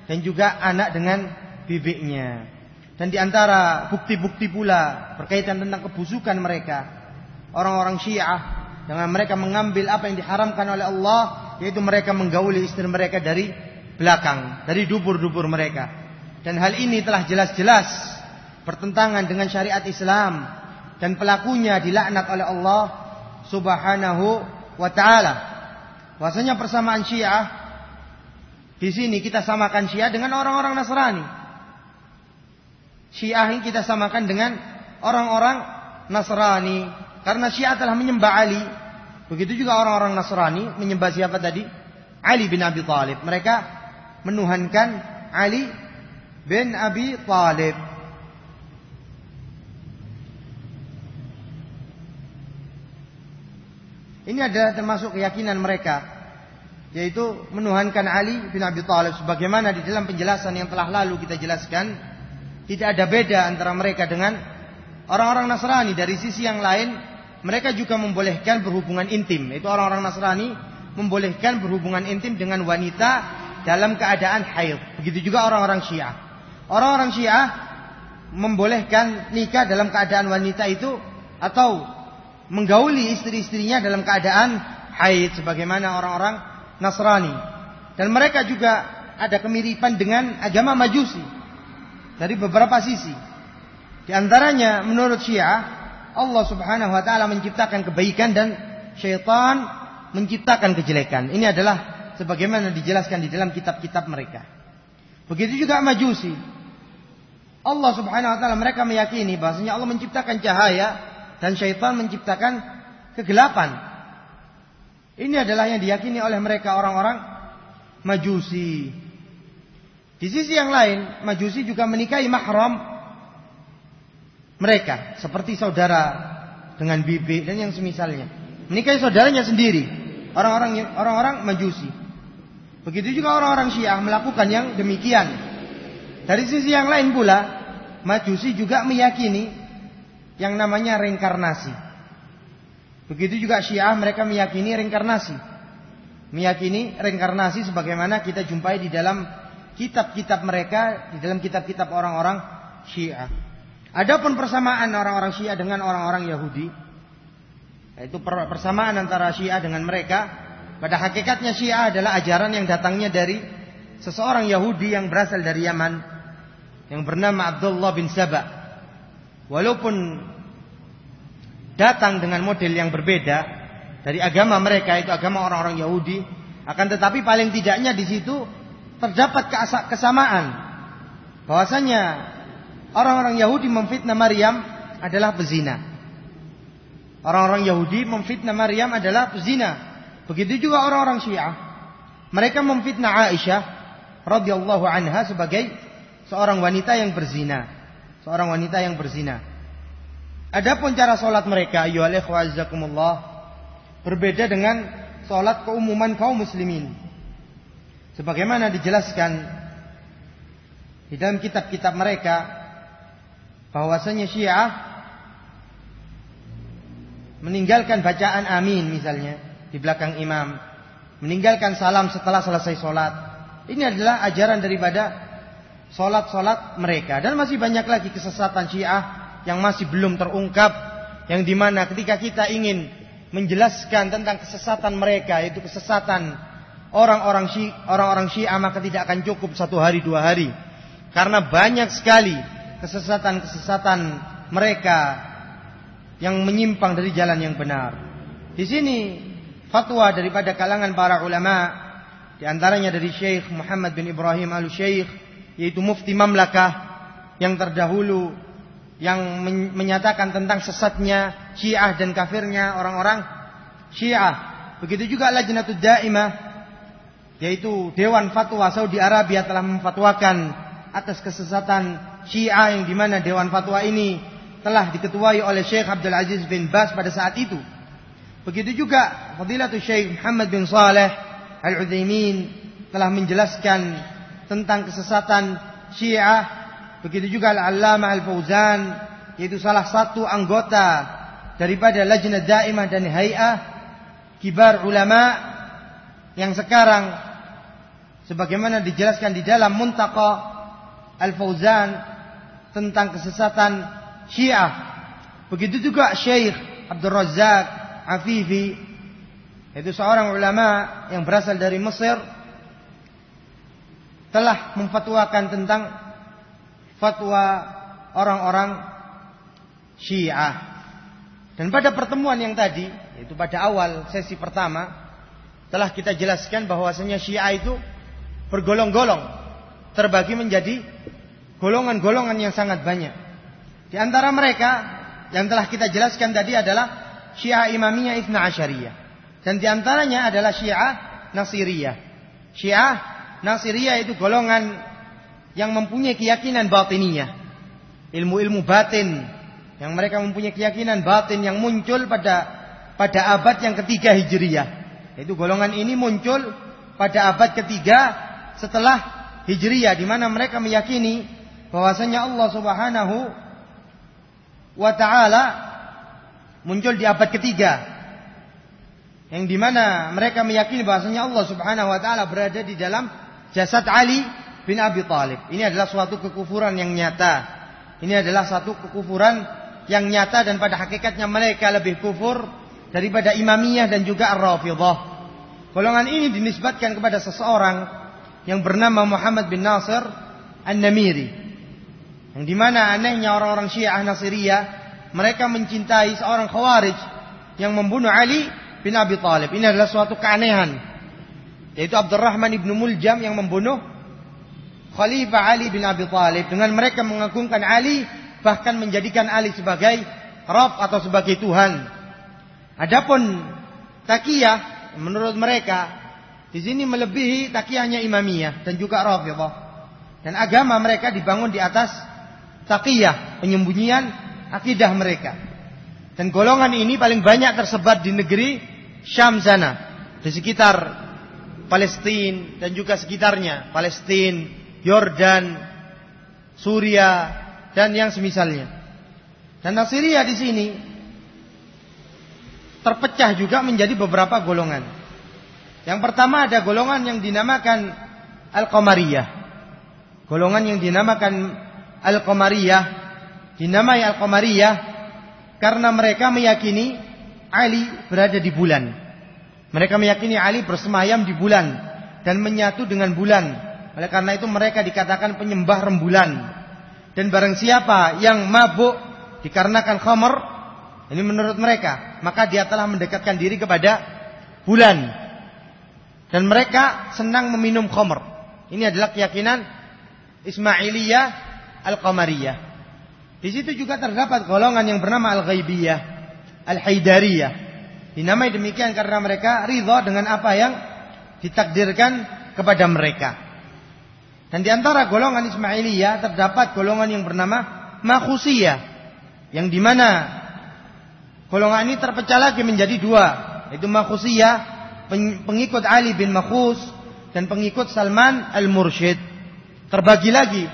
dan juga anak dengan bibiknya. Dan di antara bukti-bukti pula berkaitan tentang kebusukan mereka orang-orang Syiah, dengan mereka mengambil apa yang diharamkan oleh Allah, yaitu mereka menggauli istri mereka dari belakang, dari dubur-dubur mereka. Dan hal ini telah jelas-jelas bertentangan dengan syariat Islam, dan pelakunya dilaknat oleh Allah Subhanahu wa taala. Bahwasanya persamaan Syiah di sini kita samakan Syiah dengan orang-orang Nasrani. Syiah ini kita samakan dengan orang-orang Nasrani karena Syiah telah menyembah Ali. Begitu juga orang-orang Nasrani menyembah siapa tadi? Ali bin Abi Thalib. Mereka menuhankan Ali bin Abi Thalib. Ini adalah termasuk keyakinan mereka, yaitu menuhankan Ali bin Abi Thalib. Sebagaimana di dalam penjelasan yang telah lalu kita jelaskan, tidak ada beda antara mereka dengan orang-orang Nasrani. Dari sisi yang lain, mereka juga membolehkan berhubungan intim. Itu orang-orang Nasrani membolehkan berhubungan intim dengan wanita dalam keadaan haid. Begitu juga orang-orang Syiah. Orang-orang Syiah membolehkan nikah dalam keadaan wanita itu atau menggauli istri-istrinya dalam keadaan haid, sebagaimana orang-orang Nasrani. Dan mereka juga ada kemiripan dengan agama Majusi dari beberapa sisi. Di antaranya menurut Syiah, Allah Subhanahu wa taala menciptakan kebaikan dan syaitan menciptakan kejelekan. Ini adalah sebagaimana dijelaskan di dalam kitab-kitab mereka. Begitu juga Majusi. Allah Subhanahu wa taala, mereka meyakini bahwasanya Allah menciptakan cahaya dan syaitan menciptakan kegelapan. Ini adalah yang diyakini oleh mereka orang-orang Majusi. Di sisi yang lain, Majusi juga menikahi mahram mereka, seperti saudara dengan bibi dan yang semisalnya. Menikahi saudaranya sendiri, orang-orang Majusi. Begitu juga orang-orang Syiah melakukan yang demikian. Dari sisi yang lain pula, Majusi juga meyakini yang namanya reinkarnasi. Begitu juga Syiah, mereka meyakini reinkarnasi. Meyakini reinkarnasi sebagaimana kita jumpai di dalam kitab-kitab mereka, di dalam kitab-kitab orang-orang Syiah. Adapun persamaan orang-orang Syiah dengan orang-orang Yahudi, yaitu persamaan antara Syiah dengan mereka, pada hakikatnya Syiah adalah ajaran yang datangnya dari seseorang Yahudi yang berasal dari Yaman, yang bernama Abdullah bin Saba. Walaupun datang dengan model yang berbeda dari agama mereka, itu agama orang-orang Yahudi, akan tetapi paling tidaknya di situ terdapat kesamaan, bahwasanya orang-orang Yahudi memfitnah Maryam adalah pezina. Orang-orang Yahudi memfitnah Maryam adalah pezina. Begitu juga orang-orang Syiah, mereka memfitnah Aisyah radhiyallahu anha sebagai seorang wanita yang berzina, seorang wanita yang berzina. Adapun cara sholat mereka, ayyuhal ikhwah azzakumullah, berbeda dengan sholat keumuman kaum muslimin. Sebagaimana dijelaskan di dalam kitab-kitab mereka, bahwasanya Syiah meninggalkan bacaan amin misalnya di belakang imam, meninggalkan salam setelah selesai sholat. Ini adalah ajaran daripada sholat-sholat mereka. Dan masih banyak lagi kesesatan Syiah yang masih belum terungkap, yang dimana ketika kita ingin menjelaskan tentang kesesatan mereka, yaitu kesesatan orang-orang Syiah, maka tidak akan cukup 1 hari 2 hari, karena banyak sekali kesesatan-kesesatan mereka yang menyimpang dari jalan yang benar. Di sini fatwa daripada kalangan para ulama, di antaranya dari Syekh Muhammad bin Ibrahim al-Syekh, yaitu mufti mamlakah yang terdahulu, yang menyatakan tentang sesatnya Syiah dan kafirnya orang-orang Syiah. Begitu juga Lajnatud Daimah, yaitu Dewan Fatwa Saudi Arabia, telah memfatwakan atas kesesatan Syiah, yang dimana Dewan Fatwa ini telah diketuai oleh Syekh Abdul Aziz bin Baz pada saat itu. Begitu juga Fadilatul Syekh Muhammad bin Saleh Al-Utsaimin telah menjelaskan tentang kesesatan Syiah. Begitu juga Al-Allamah Al-Fauzan, yaitu salah satu anggota daripada Lajnah Daimah dan Hay'ah Kibar Ulama, yang sekarang sebagaimana dijelaskan di dalam Muntaqa Al-Fauzan tentang kesesatan Syiah. Begitu juga Syekh Abdul Razzaq Afifi, yaitu seorang ulama yang berasal dari Mesir, telah memfatwakan tentang fatwa orang-orang Syiah. Dan pada pertemuan yang tadi, yaitu pada awal sesi pertama, telah kita jelaskan bahwasanya Syiah itu bergolong-golong, terbagi menjadi golongan-golongan yang sangat banyak. Di antara mereka yang telah kita jelaskan tadi adalah Syiah Imamiyah Itsna Asyariyah, dan di antaranya adalah Syiah Nasiriyah. Syiah Nasiriyah itu golongan yang mempunyai keyakinan batiniyah, ilmu-ilmu batin, yang mereka mempunyai keyakinan batin yang muncul pada abad yang ketiga Hijriyah. Yaitu golongan ini muncul pada abad ketiga setelah Hijriyah, di mana mereka meyakini bahwasanya Allah Subhanahu wa taala muncul di abad ketiga, yang di mana mereka meyakini bahwasanya Allah Subhanahu wa taala berada di dalam jasad Ali bin Abi Thalib. Ini adalah suatu kekufuran yang nyata. Ini adalah satu kekufuran yang nyata, dan pada hakikatnya mereka lebih kufur daripada Imamiyah dan juga Ar-Rafidhah. Golongan ini dinisbatkan kepada seseorang yang bernama Muhammad bin Nasir An-Namiri, yang dimana anehnya orang-orang Syiah Nasiriyah, mereka mencintai seorang Khawarij yang membunuh Ali bin Abi Thalib. Ini adalah suatu keanehan, yaitu Abdurrahman ibn Muljam yang membunuh Khalifah Ali bin Abi Thalib, dengan mereka mengagungkan Ali, bahkan menjadikan Ali sebagai Rabb atau sebagai Tuhan. Adapun taqiyah menurut mereka di sini melebihi taqiyahnya Imamiyah dan juga Rafidhah. Dan agama mereka dibangun di atas taqiyah, penyembunyian akidah mereka. Dan golongan ini paling banyak tersebar di negeri Syam sana, di sekitar Palestina dan juga sekitarnya, Palestina, Yordan, Suria dan yang semisalnya. Dan Nasiriyah di sini terpecah juga menjadi beberapa golongan. Yang pertama ada golongan yang dinamakan Al-Qamariyah. Golongan yang dinamakan Al-Qamariyah, dinamai Al-Qamariyah karena mereka meyakini Ali berada di bulan. Mereka meyakini Ali bersemayam di bulan dan menyatu dengan bulan. Oleh karena itu mereka dikatakan penyembah rembulan. Dan barang siapa yang mabuk dikarenakan khamr, ini menurut mereka, maka dia telah mendekatkan diri kepada bulan. Dan mereka senang meminum khamr. Ini adalah keyakinan Ismailiyah Al-Qamariyah. Di situ juga terdapat golongan yang bernama Al-Ghaibiyah, Al-Haidariyah. Dinamai demikian karena mereka ridha dengan apa yang ditakdirkan kepada mereka. Dan di antara golongan Ismailiyah terdapat golongan yang bernama Makhusiyah, yang dimana golongan ini terpecah lagi menjadi dua, yaitu Makhusiyah, pengikut Ali bin Makhus, dan pengikut Salman Al-Mursyid. Terbagi lagi.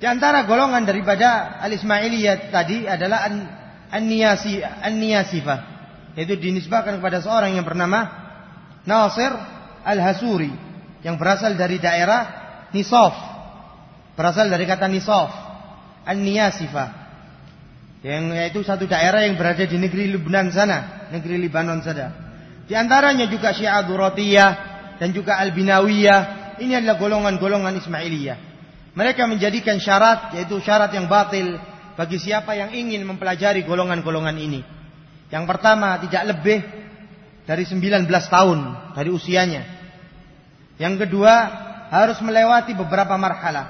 Di antara golongan daripada Al-Ismailiyah tadi adalah An-Niyasifah, yaitu dinisbahkan kepada seorang yang bernama Nasir Al-Hasuri, yang berasal dari daerah Nisaf, berasal dari kata Nisaf, An-Niyasifah, yang yaitu satu daerah yang berada di negeri Lebanon sana, negeri Libanon sana. Di antaranya juga Syiah Duratiyah dan juga Al-Binawiyah. Ini adalah golongan-golongan Ismailiyah. Mereka menjadikan syarat, yaitu syarat yang batil bagi siapa yang ingin mempelajari golongan-golongan ini. Yang pertama, tidak lebih dari 19 tahun dari usianya. Yang kedua, harus melewati beberapa marhalah,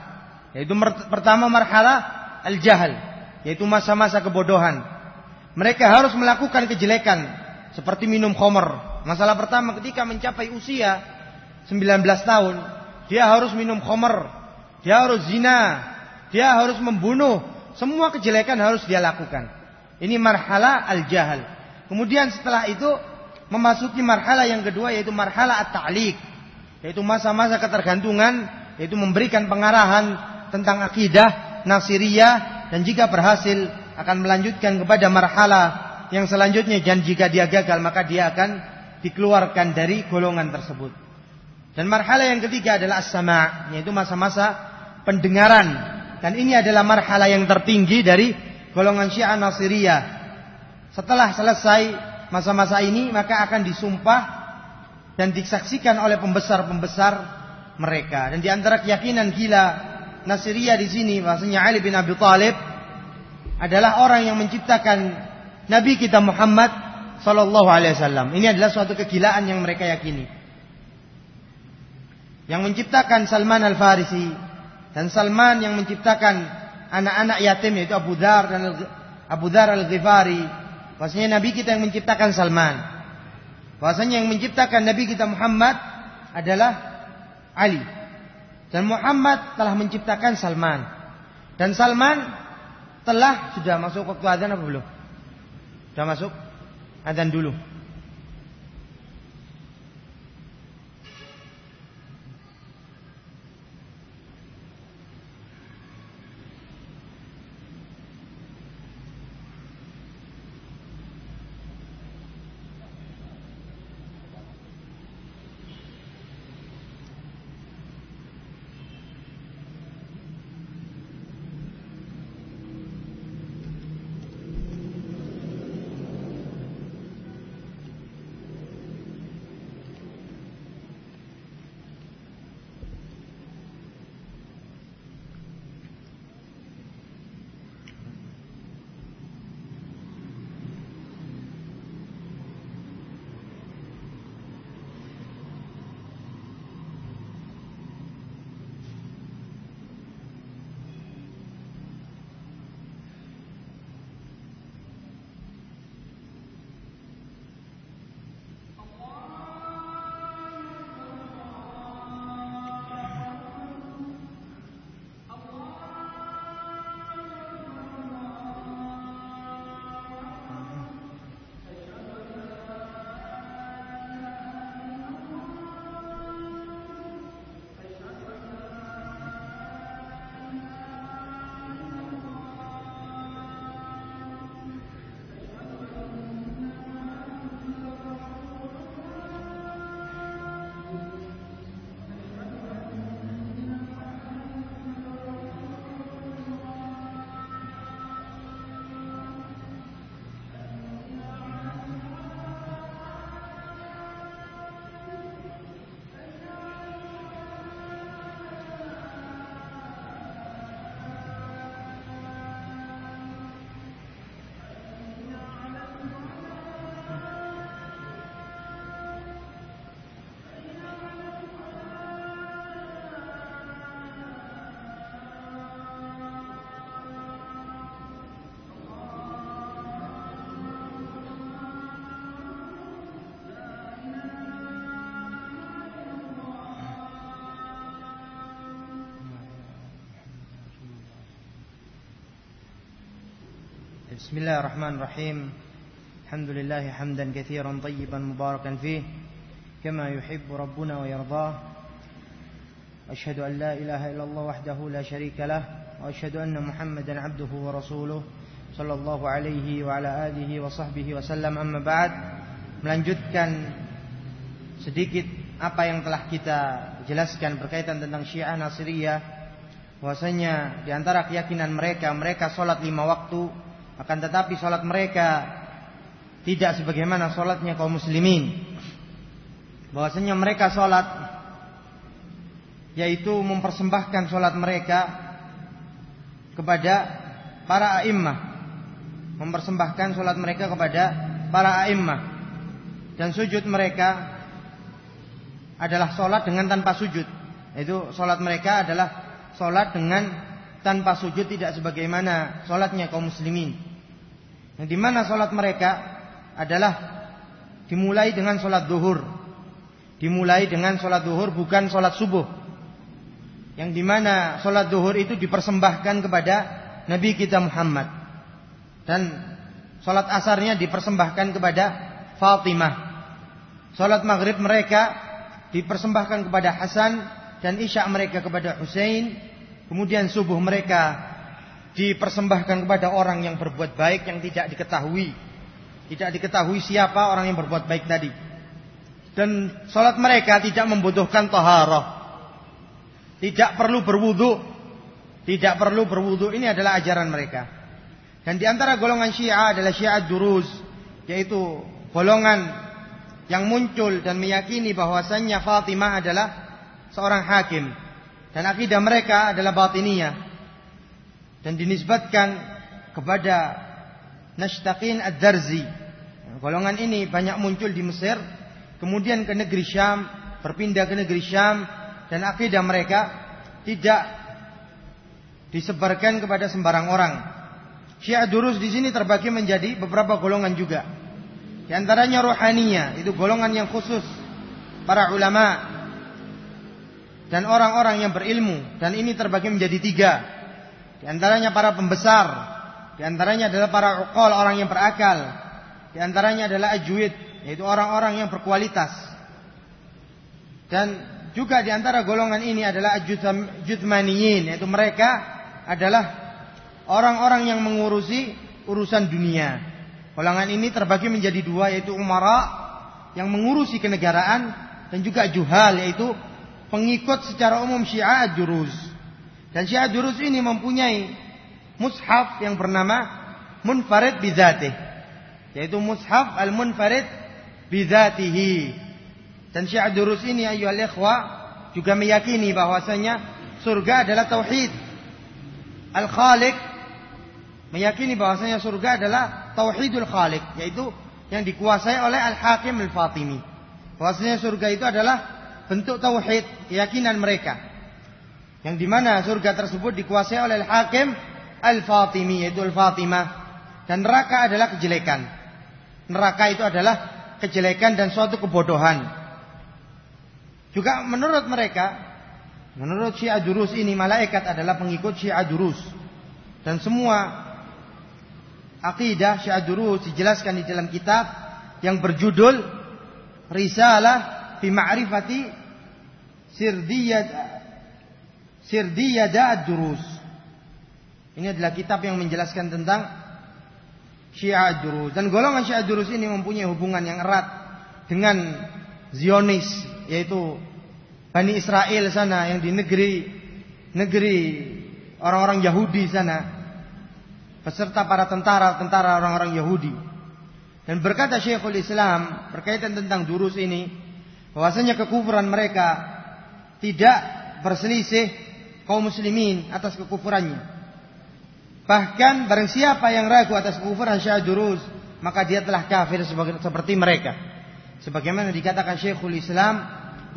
yaitu pertama marhalah al-jahal, yaitu masa-masa kebodohan. Mereka harus melakukan kejelekan seperti minum khamr. Masalah pertama ketika mencapai usia 19 tahun, dia harus minum khamr, dia harus zina, dia harus membunuh, semua kejelekan harus dia lakukan. Ini marhalah al-jahal. Kemudian setelah itu memasuki marhalah yang kedua, yaitu marhalah at-ta'liq, yaitu masa-masa ketergantungan, yaitu memberikan pengarahan tentang akidah Nasiriyah, dan jika berhasil akan melanjutkan kepada marhalah yang selanjutnya, dan jika dia gagal maka dia akan dikeluarkan dari golongan tersebut. Dan marhalah yang ketiga adalah as-sama', yaitu masa-masa pendengaran, dan ini adalah marhalah yang tertinggi dari golongan Syiah Nasiriyah. Setelah selesai masa-masa ini maka akan disumpah dan disaksikan oleh pembesar-pembesar mereka. Dan di antara keyakinan gila Nasiriyah di sini bahwasanya Ali bin Abi Thalib adalah orang yang menciptakan Nabi kita Muhammad sallallahu alaihi wasallam. Ini adalah suatu kegilaan yang mereka yakini. Yang menciptakan Salman Al-Farisi, dan Salman yang menciptakan anak-anak yatim, yaitu Abu Dzar Al-Ghifari. Bahwasanya Nabi kita yang menciptakan Salman. Bahwasanya yang menciptakan Nabi kita Muhammad adalah Ali. Dan Muhammad telah menciptakan Salman. Dan Salman telah sudah masuk waktu adzan apa belum? Sudah masuk? Adzan dulu. Bismillahirrahmanirrahim. Alhamdulillah hamdan katsiran tayyiban mubarakan fih kama yuhibbu rabbuna wa yardah. Asyhadu an la ilaha illallah wahdahu la syarika lah wa asyhadu anna Muhammadan abduhu wa rasuluh sallallahu alaihi wa ala alihi wa sahbihi wa sallam. Amma ba'd. Melanjutkan sedikit apa yang telah kita jelaskan berkaitan tentang Syiah Nasiriyah, bahwasanya di antara keyakinan mereka salat 5 waktu, akan tetapi salat mereka tidak sebagaimana salatnya kaum muslimin. Bahwasanya mereka salat yaitu mempersembahkan salat mereka kepada para a'immah, mempersembahkan salat mereka kepada para a'immah, dan sujud mereka adalah salat dengan tanpa sujud. Itu salat mereka adalah salat dengan tanpa sujud, tidak sebagaimana salatnya kaum muslimin. Yang dimana salat mereka adalah dimulai dengan salat zuhur, dimulai dengan salat zuhur, bukan salat subuh. Yang dimana salat zuhur itu dipersembahkan kepada Nabi kita Muhammad, dan salat asarnya dipersembahkan kepada Fatimah. Salat maghrib mereka dipersembahkan kepada Hasan, dan isya mereka kepada Husain. Kemudian subuh mereka dipersembahkan kepada orang yang berbuat baik yang tidak diketahui. Tidak diketahui siapa orang yang berbuat baik tadi. Dan salat mereka tidak membutuhkan taharah, tidak perlu berwudu, tidak perlu berwudu. Ini adalah ajaran mereka. Dan di antara golongan Syiah adalah Syiah Duruz, yaitu golongan yang muncul dan meyakini bahwasannya Fatimah adalah seorang hakim, dan akidah mereka adalah batiniyah, dan dinisbatkan kepada Nashtaqin Ad-Darzi. Golongan ini banyak muncul di Mesir, kemudian ke negeri Syam, berpindah ke negeri Syam, dan akidah mereka tidak disebarkan kepada sembarang orang. Syiah Duruz di sini terbagi menjadi beberapa golongan juga. Di antaranya Ruhaniyah, itu golongan yang khusus para ulama dan orang-orang yang berilmu, dan ini terbagi menjadi 3. Di antaranya para pembesar, di antaranya adalah para uqal, orang yang berakal, di antaranya adalah ajwid, yaitu orang-orang yang berkualitas. Dan juga di antara golongan ini adalah Judmaniyin, yaitu mereka adalah orang-orang yang mengurusi urusan dunia. Golongan ini terbagi menjadi 2, yaitu umara yang mengurusi kenegaraan, dan juga juhal, yaitu pengikut secara umum Syiah Duruz. Dan Syiah Duruz ini mempunyai mushaf yang bernama Munfarid Bidzatih, yaitu mushaf Al-Munfarid Bidzatihi. Dan Syiah Duruz ini ayyuhal ikhwa juga meyakini bahwasanya surga adalah tauhid. Al-Khaliq meyakini bahwasanya surga adalah tauhidul Khaliq, yaitu yang dikuasai oleh Al-Hakim Al-Fatimi. Bahwasanya surga itu adalah bentuk tauhid, keyakinan mereka, yang dimana surga tersebut dikuasai oleh Al-Hakim Al-Fatimi, yaitu Al-Fatimah. Dan neraka adalah kejelekan. Neraka itu adalah kejelekan dan suatu kebodohan. Juga menurut mereka, menurut Syiah Duruz ini, malaikat adalah pengikut Syiah Duruz. Dan semua akidah Syiah Duruz dijelaskan di dalam kitab yang berjudul Risalah fi Ma'rifati Sirdiyada Ad-Duruz. Ini adalah kitab yang menjelaskan tentang Syiah Ad-Duruz. Dan golongan Syiah Ad-Duruz ini mempunyai hubungan yang erat dengan Zionis, yaitu Bani Israel sana, yang di negeri orang-orang Yahudi sana, beserta para tentara orang-orang Yahudi. Dan berkata Syekhul Islam berkaitan tentang Duruz ini, bahwasanya kekufuran mereka tidak berselisih kaum muslimin atas kekufurannya. Bahkan barang siapa yang ragu atas kekufuran Syiah Duruz, maka dia telah kafir seperti mereka, sebagaimana dikatakan Syekhul Islam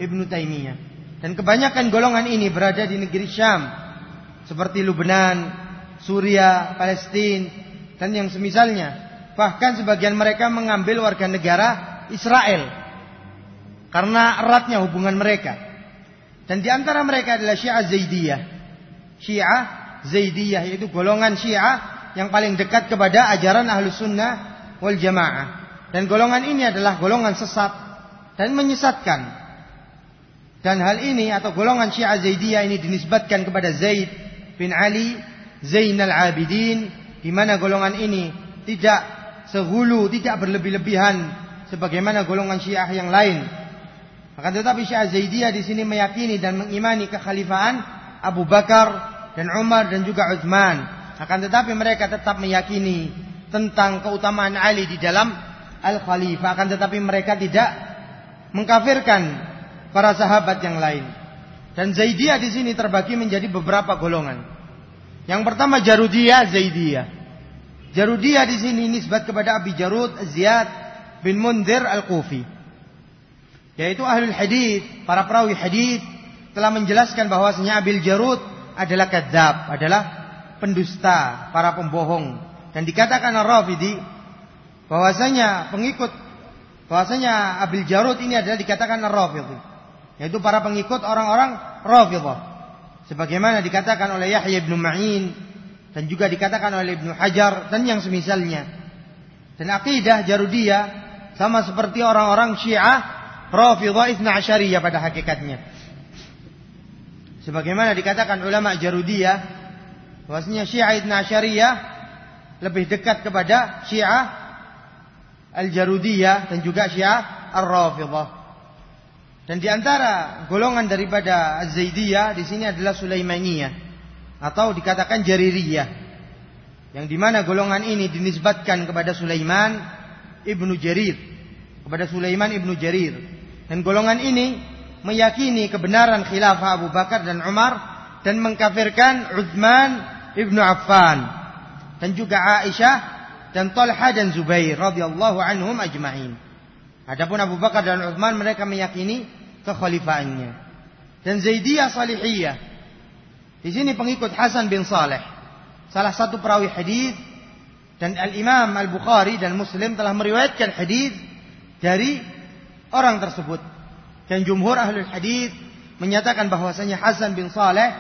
Ibnu Taimiyah. Dan kebanyakan golongan ini berada di negeri Syam, seperti Lubnan, Suria, Palestina, dan yang semisalnya. Bahkan sebagian mereka mengambil warga negara Israel karena eratnya hubungan mereka. Dan di antara mereka adalah Syiah Zaidiyah. Syiah Zaidiyah, yaitu golongan Syiah yang paling dekat kepada ajaran Ahlus Sunnah wal Jamaah. Dan golongan ini adalah golongan sesat dan menyesatkan. Dan hal ini atau golongan Syiah Zaidiyah ini dinisbatkan kepada Zaid bin Ali Zainal Abidin, di mana golongan ini tidak sehulu, tidak berlebih-lebihan sebagaimana golongan Syiah yang lain. Akan tetapi Syiah Zaidiyah di sini meyakini dan mengimani kekhalifahan Abu Bakar dan Umar dan juga Utsman. Akan tetapi mereka tetap meyakini tentang keutamaan Ali di dalam Al-Khalifah. Akan tetapi mereka tidak mengkafirkan para sahabat yang lain. Dan Zaidiyah di sini terbagi menjadi beberapa golongan. Yang pertama Jarudiyah Zaidiyah. Jarudiyah di sini nisbat kepada Abi Jarud Ziyad bin Mundzir Al-Kufi. Yaitu ahlul hadis, para perawi hadis telah menjelaskan bahwasanya Abil Jarud adalah kadzab, adalah pendusta, para pembohong. Dan dikatakan Ar-Rafidhi bahwasanya Abil Jarud ini adalah dikatakan Ar-Rafidhi, yaitu para pengikut orang-orang Rafidhah. Sebagaimana dikatakan oleh Yahya bin Ma'in dan juga dikatakan oleh Ibnu Hajar dan yang semisalnya. Dan akidah Jarudiyah sama seperti orang-orang Syiah Rafidhah Itsna Asyariyah pada hakikatnya. Sebagaimana dikatakan ulama Jarudiyah bahwasanya Syiah Itsna Asyariyah lebih dekat kepada Syiah Al-Jarudiyah dan juga Syiah Ar-Rafidhah. Dan di antara golongan daripada Az-Zaidiyah di sini adalah Sulaimaniyah atau dikatakan Jaririyah, yang dimana golongan ini dinisbatkan kepada Sulaiman ibnu Jarir, kepada Sulaiman ibnu Jarir. Dan golongan ini meyakini kebenaran khilafah Abu Bakar dan Umar dan mengkafirkan Utsman ibnu Affan dan juga Aisyah dan Talha dan Zubair radhiyallahu anhum ajma'in. Adapun Abu Bakar dan Utsman mereka meyakini kekhalifaannya. Dan Zaidiyah Salihiyah di sini pengikut Hasan bin Saleh, salah satu perawi hadis, dan Al-Imam Al-Bukhari dan Muslim telah meriwayatkan hadis dari orang tersebut. Dan jumhur ahlul hadis menyatakan bahwasanya Hasan bin Saleh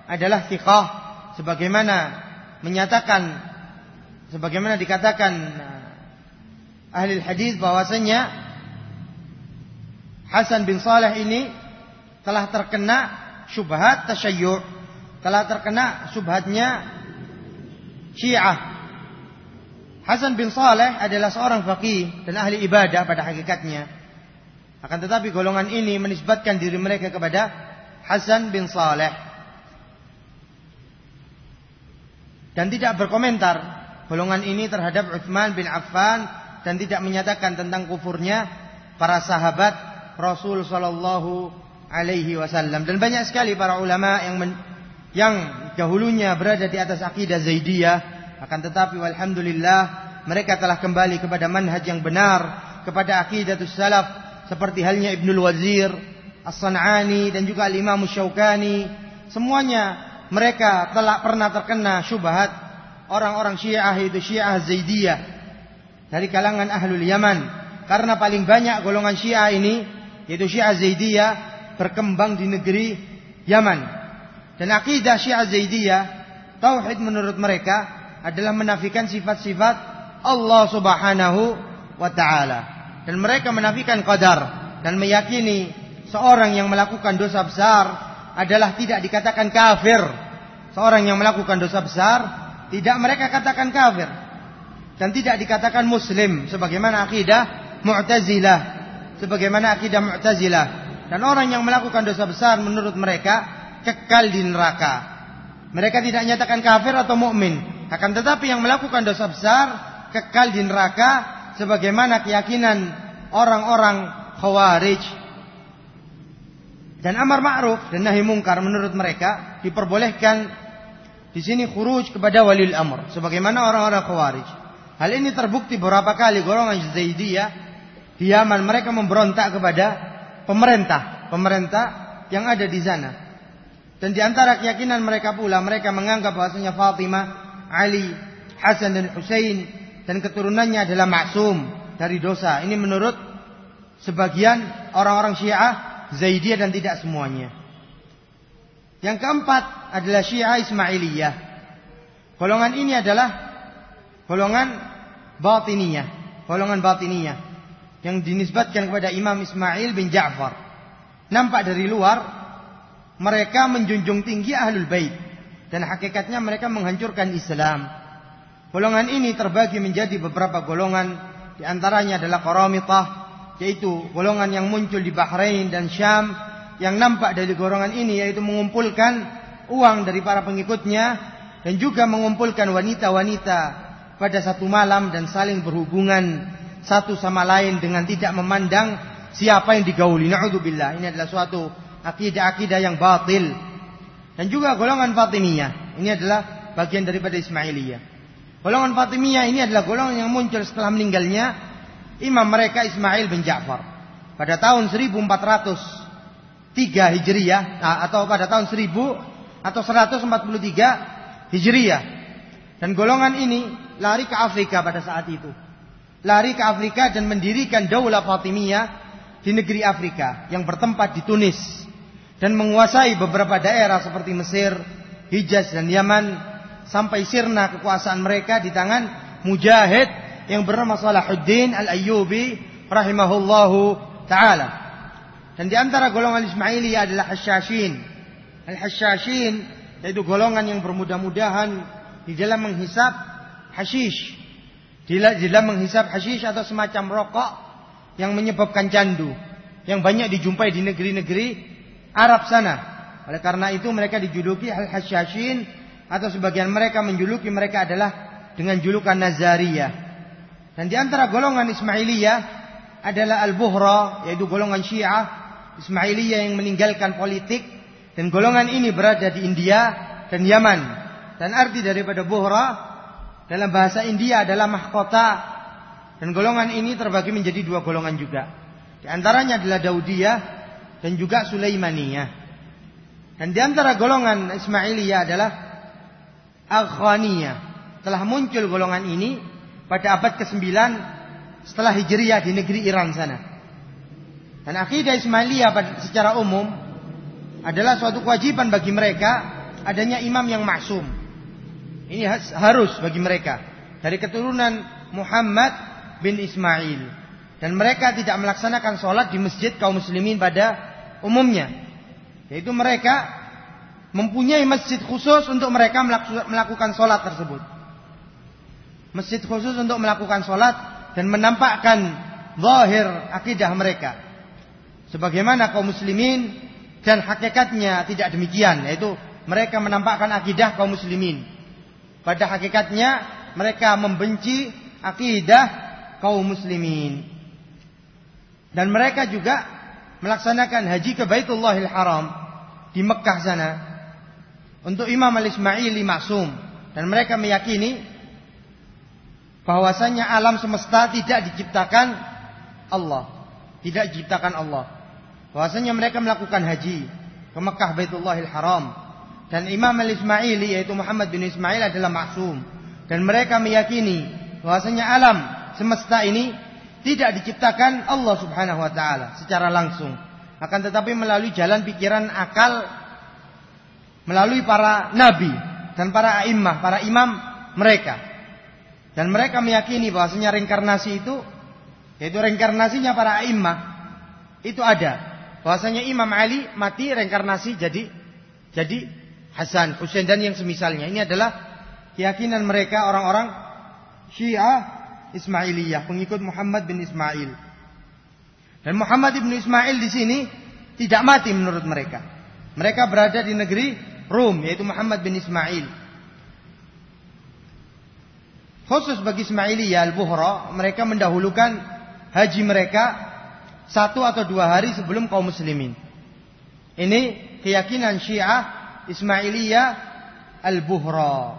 adalah thiqah, sebagaimana dikatakan ahli hadis bahwasanya Hasan bin Saleh ini telah terkena syubhat tasyayyu', telah terkena syubhatnya Syiah. Hasan bin Saleh adalah seorang faqih dan ahli ibadah pada hakikatnya. Akan tetapi golongan ini menisbatkan diri mereka kepada Hasan bin Saleh dan tidak berkomentar golongan ini terhadap Utsman bin Affan dan tidak menyatakan tentang kufurnya para sahabat Rasul sallallahu alaihi wasallam. Dan banyak sekali para ulama yang dahulunya berada di atas akidah Zaidiyah, akan tetapi walhamdulillah mereka telah kembali kepada manhaj yang benar, kepada aqidatus salaf, seperti halnya Ibnul Wazir, As-San'ani dan juga Al-Imam Syaukani. Semuanya mereka telah pernah terkena syubhat orang-orang Syiah, yaitu Syiah Zaidiyah dari kalangan Ahlul Yaman. Karena paling banyak golongan Syiah ini, yaitu Syiah Zaidiyah, berkembang di negeri Yaman. Dan akidah Syiah Zaidiyah, tauhid menurut mereka adalah menafikan sifat-sifat Allah Subhanahu wa ta'ala. Dan mereka menafikan qadar dan meyakini seorang yang melakukan dosa besar adalah tidak dikatakan kafir. Seorang yang melakukan dosa besar tidak mereka katakan kafir dan tidak dikatakan muslim sebagaimana akidah Mu'tazilah. Dan orang yang melakukan dosa besar menurut mereka kekal di neraka. Mereka tidak nyatakan kafir atau mukmin, akan tetapi yang melakukan dosa besar kekal di neraka sebagaimana keyakinan orang-orang Khawarij. Dan amar ma'ruf dan nahi mungkar menurut mereka diperbolehkan di sini khuruj kepada waliul amr sebagaimana orang-orang Khawarij. Hal ini terbukti beberapa kali golongan Zaidiyah di Yaman mereka memberontak kepada pemerintah yang ada di sana. Dan di antara keyakinan mereka pula mereka menganggap bahwasanya Fatimah, Ali, Hasan dan Husain dan keturunannya adalah maksum dari dosa. Ini menurut sebagian orang-orang Syiah Zaidiyah dan tidak semuanya. Yang keempat adalah Syiah Ismailiyah. Golongan ini adalah golongan Batiniyah. Golongan Batiniyah yang dinisbatkan kepada Imam Ismail bin Ja'far. Nampak dari luar mereka menjunjung tinggi Ahlul Bait, dan hakikatnya mereka menghancurkan Islam. Golongan ini terbagi menjadi beberapa golongan. Di antaranya adalah Qaramitah, yaitu golongan yang muncul di Bahrain dan Syam. Yang nampak dari golongan ini yaitu mengumpulkan uang dari para pengikutnya dan juga mengumpulkan wanita-wanita pada satu malam dan saling berhubungan satu sama lain dengan tidak memandang siapa yang digauli. Na'udzubillah. Ini adalah suatu akidah-akidah yang batil. Dan juga golongan Fatimiyah. Ini adalah bagian daripada Ismailiyah. Golongan Fatimiyah ini adalah golongan yang muncul setelah meninggalnya imam mereka Ismail bin Ja'far pada tahun 1403 Hijriyah, atau pada tahun 143 Hijriyah. Dan golongan ini lari ke Afrika pada saat itu. Lari ke Afrika dan mendirikan Daulah Fatimiyah di negeri Afrika yang bertempat di Tunis dan menguasai beberapa daerah seperti Mesir, Hijaz dan Yaman, sampai sirna kekuasaan mereka di tangan mujahid yang bernama Salahuddin Al-Ayyubi rahimahullahu taala. Dan di antara golongan Ismailiyah adalah Hasyashin. Al-Hasyashin yaitu golongan yang bermudah-mudahan di dalam menghisap hasyish. Di dalam menghisap hasyish atau semacam rokok yang menyebabkan candu, yang banyak dijumpai di negeri-negeri Arab sana. Oleh karena itu mereka dijuluki Al-Hasyashin, atau sebagian mereka menjuluki mereka adalah dengan julukan Nazariyah. Dan di antara golongan Ismailiyah adalah Al-Buhra, yaitu golongan Syiah Ismailiyah yang meninggalkan politik. Dan golongan ini berada di India dan Yaman. Dan arti daripada Buhra dalam bahasa India adalah mahkota. Dan golongan ini terbagi menjadi dua golongan juga. Di antaranya adalah Daudiyah dan juga Sulaimaniyah. Dan di antara golongan Ismailiyah adalah Aghaniyah. Telah muncul golongan ini pada abad ke-9 setelah Hijriyah di negeri Iran sana. Dan akidah Ismailiyah secara umum adalah suatu kewajiban bagi mereka adanya imam yang maksum. Ini harus bagi mereka dari keturunan Muhammad bin Ismail. Dan mereka tidak melaksanakan sholat di masjid kaum muslimin pada umumnya. Yaitu mereka mempunyai masjid khusus untuk mereka melakukan sholat tersebut. Masjid khusus untuk melakukan sholat dan menampakkan zahir akidah mereka. Sebagaimana kaum muslimin, dan hakikatnya tidak demikian. Yaitu mereka menampakkan akidah kaum muslimin. Pada hakikatnya mereka membenci akidah kaum muslimin. Dan mereka juga melaksanakan haji ke Baitullahil Haram di Mekah sana untuk Imam Al-Ismaili maksum. Dan mereka meyakini bahwasanya alam semesta tidak diciptakan Allah. Tidak diciptakan Allah. Bahwasanya mereka melakukan haji ke Mekah Baitullahil Haram. Dan Imam Al-Ismaili yaitu Muhammad bin Ismail adalah maksum. Dan mereka meyakini bahwasanya alam semesta ini tidak diciptakan Allah Subhanahu wa taala secara langsung, akan tetapi melalui jalan pikiran akal, melalui para nabi dan para a'immah, para imam mereka. Dan mereka meyakini bahwasanya reinkarnasi itu, yaitu reinkarnasinya para a'immah itu ada. Bahwasanya Imam Ali mati reinkarnasi jadi Hasan, Husain dan yang semisalnya. Ini adalah keyakinan mereka orang-orang Syiah Ismailiyah, pengikut Muhammad bin Ismail. Dan Muhammad bin Ismail di sini tidak mati menurut mereka. Mereka berada di negeri Rum, yaitu Muhammad bin Ismail. Khusus bagi Ismailiyah Al-Buhra, mereka mendahulukan haji mereka 1 atau 2 hari sebelum kaum muslimin. Ini keyakinan Syiah Ismailiyah Al-Buhra.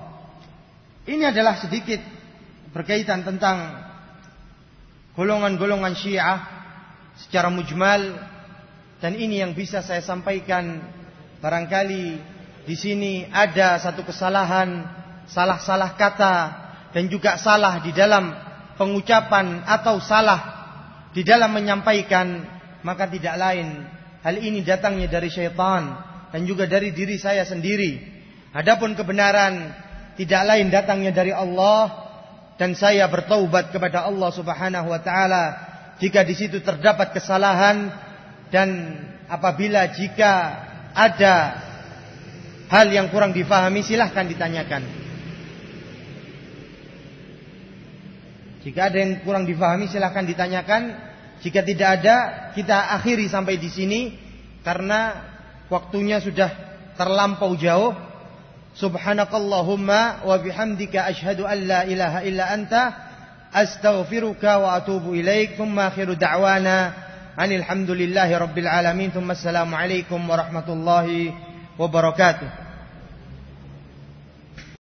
Ini adalah sedikit berkaitan tentang golongan-golongan Syiah secara mujmal, dan ini yang bisa saya sampaikan. Barangkali di sini ada satu kesalahan, salah kata dan juga salah di dalam pengucapan atau salah di dalam menyampaikan, maka tidak lain hal ini datangnya dari syaitan dan juga dari diri saya sendiri. Adapun kebenaran tidak lain datangnya dari Allah dan saya bertaubat kepada Allah Subhanahu wa taala jika di situ terdapat kesalahan, dan apabila jika ada hal yang kurang difahami silahkan ditanyakan. Jika ada yang kurang difahami silahkan ditanyakan. Jika tidak ada, kita akhiri sampai di sini karena waktunya sudah terlampau jauh. Subhanakallahumma wa bihamdika asyhadu an la ilaha illa anta astaghfiruka wa atubu ilaik. Thumma akhiru da'wana anil hamdulillahi rabbil alamin. Thumma assalamu alaikum warahmatullahi wabarakatuh.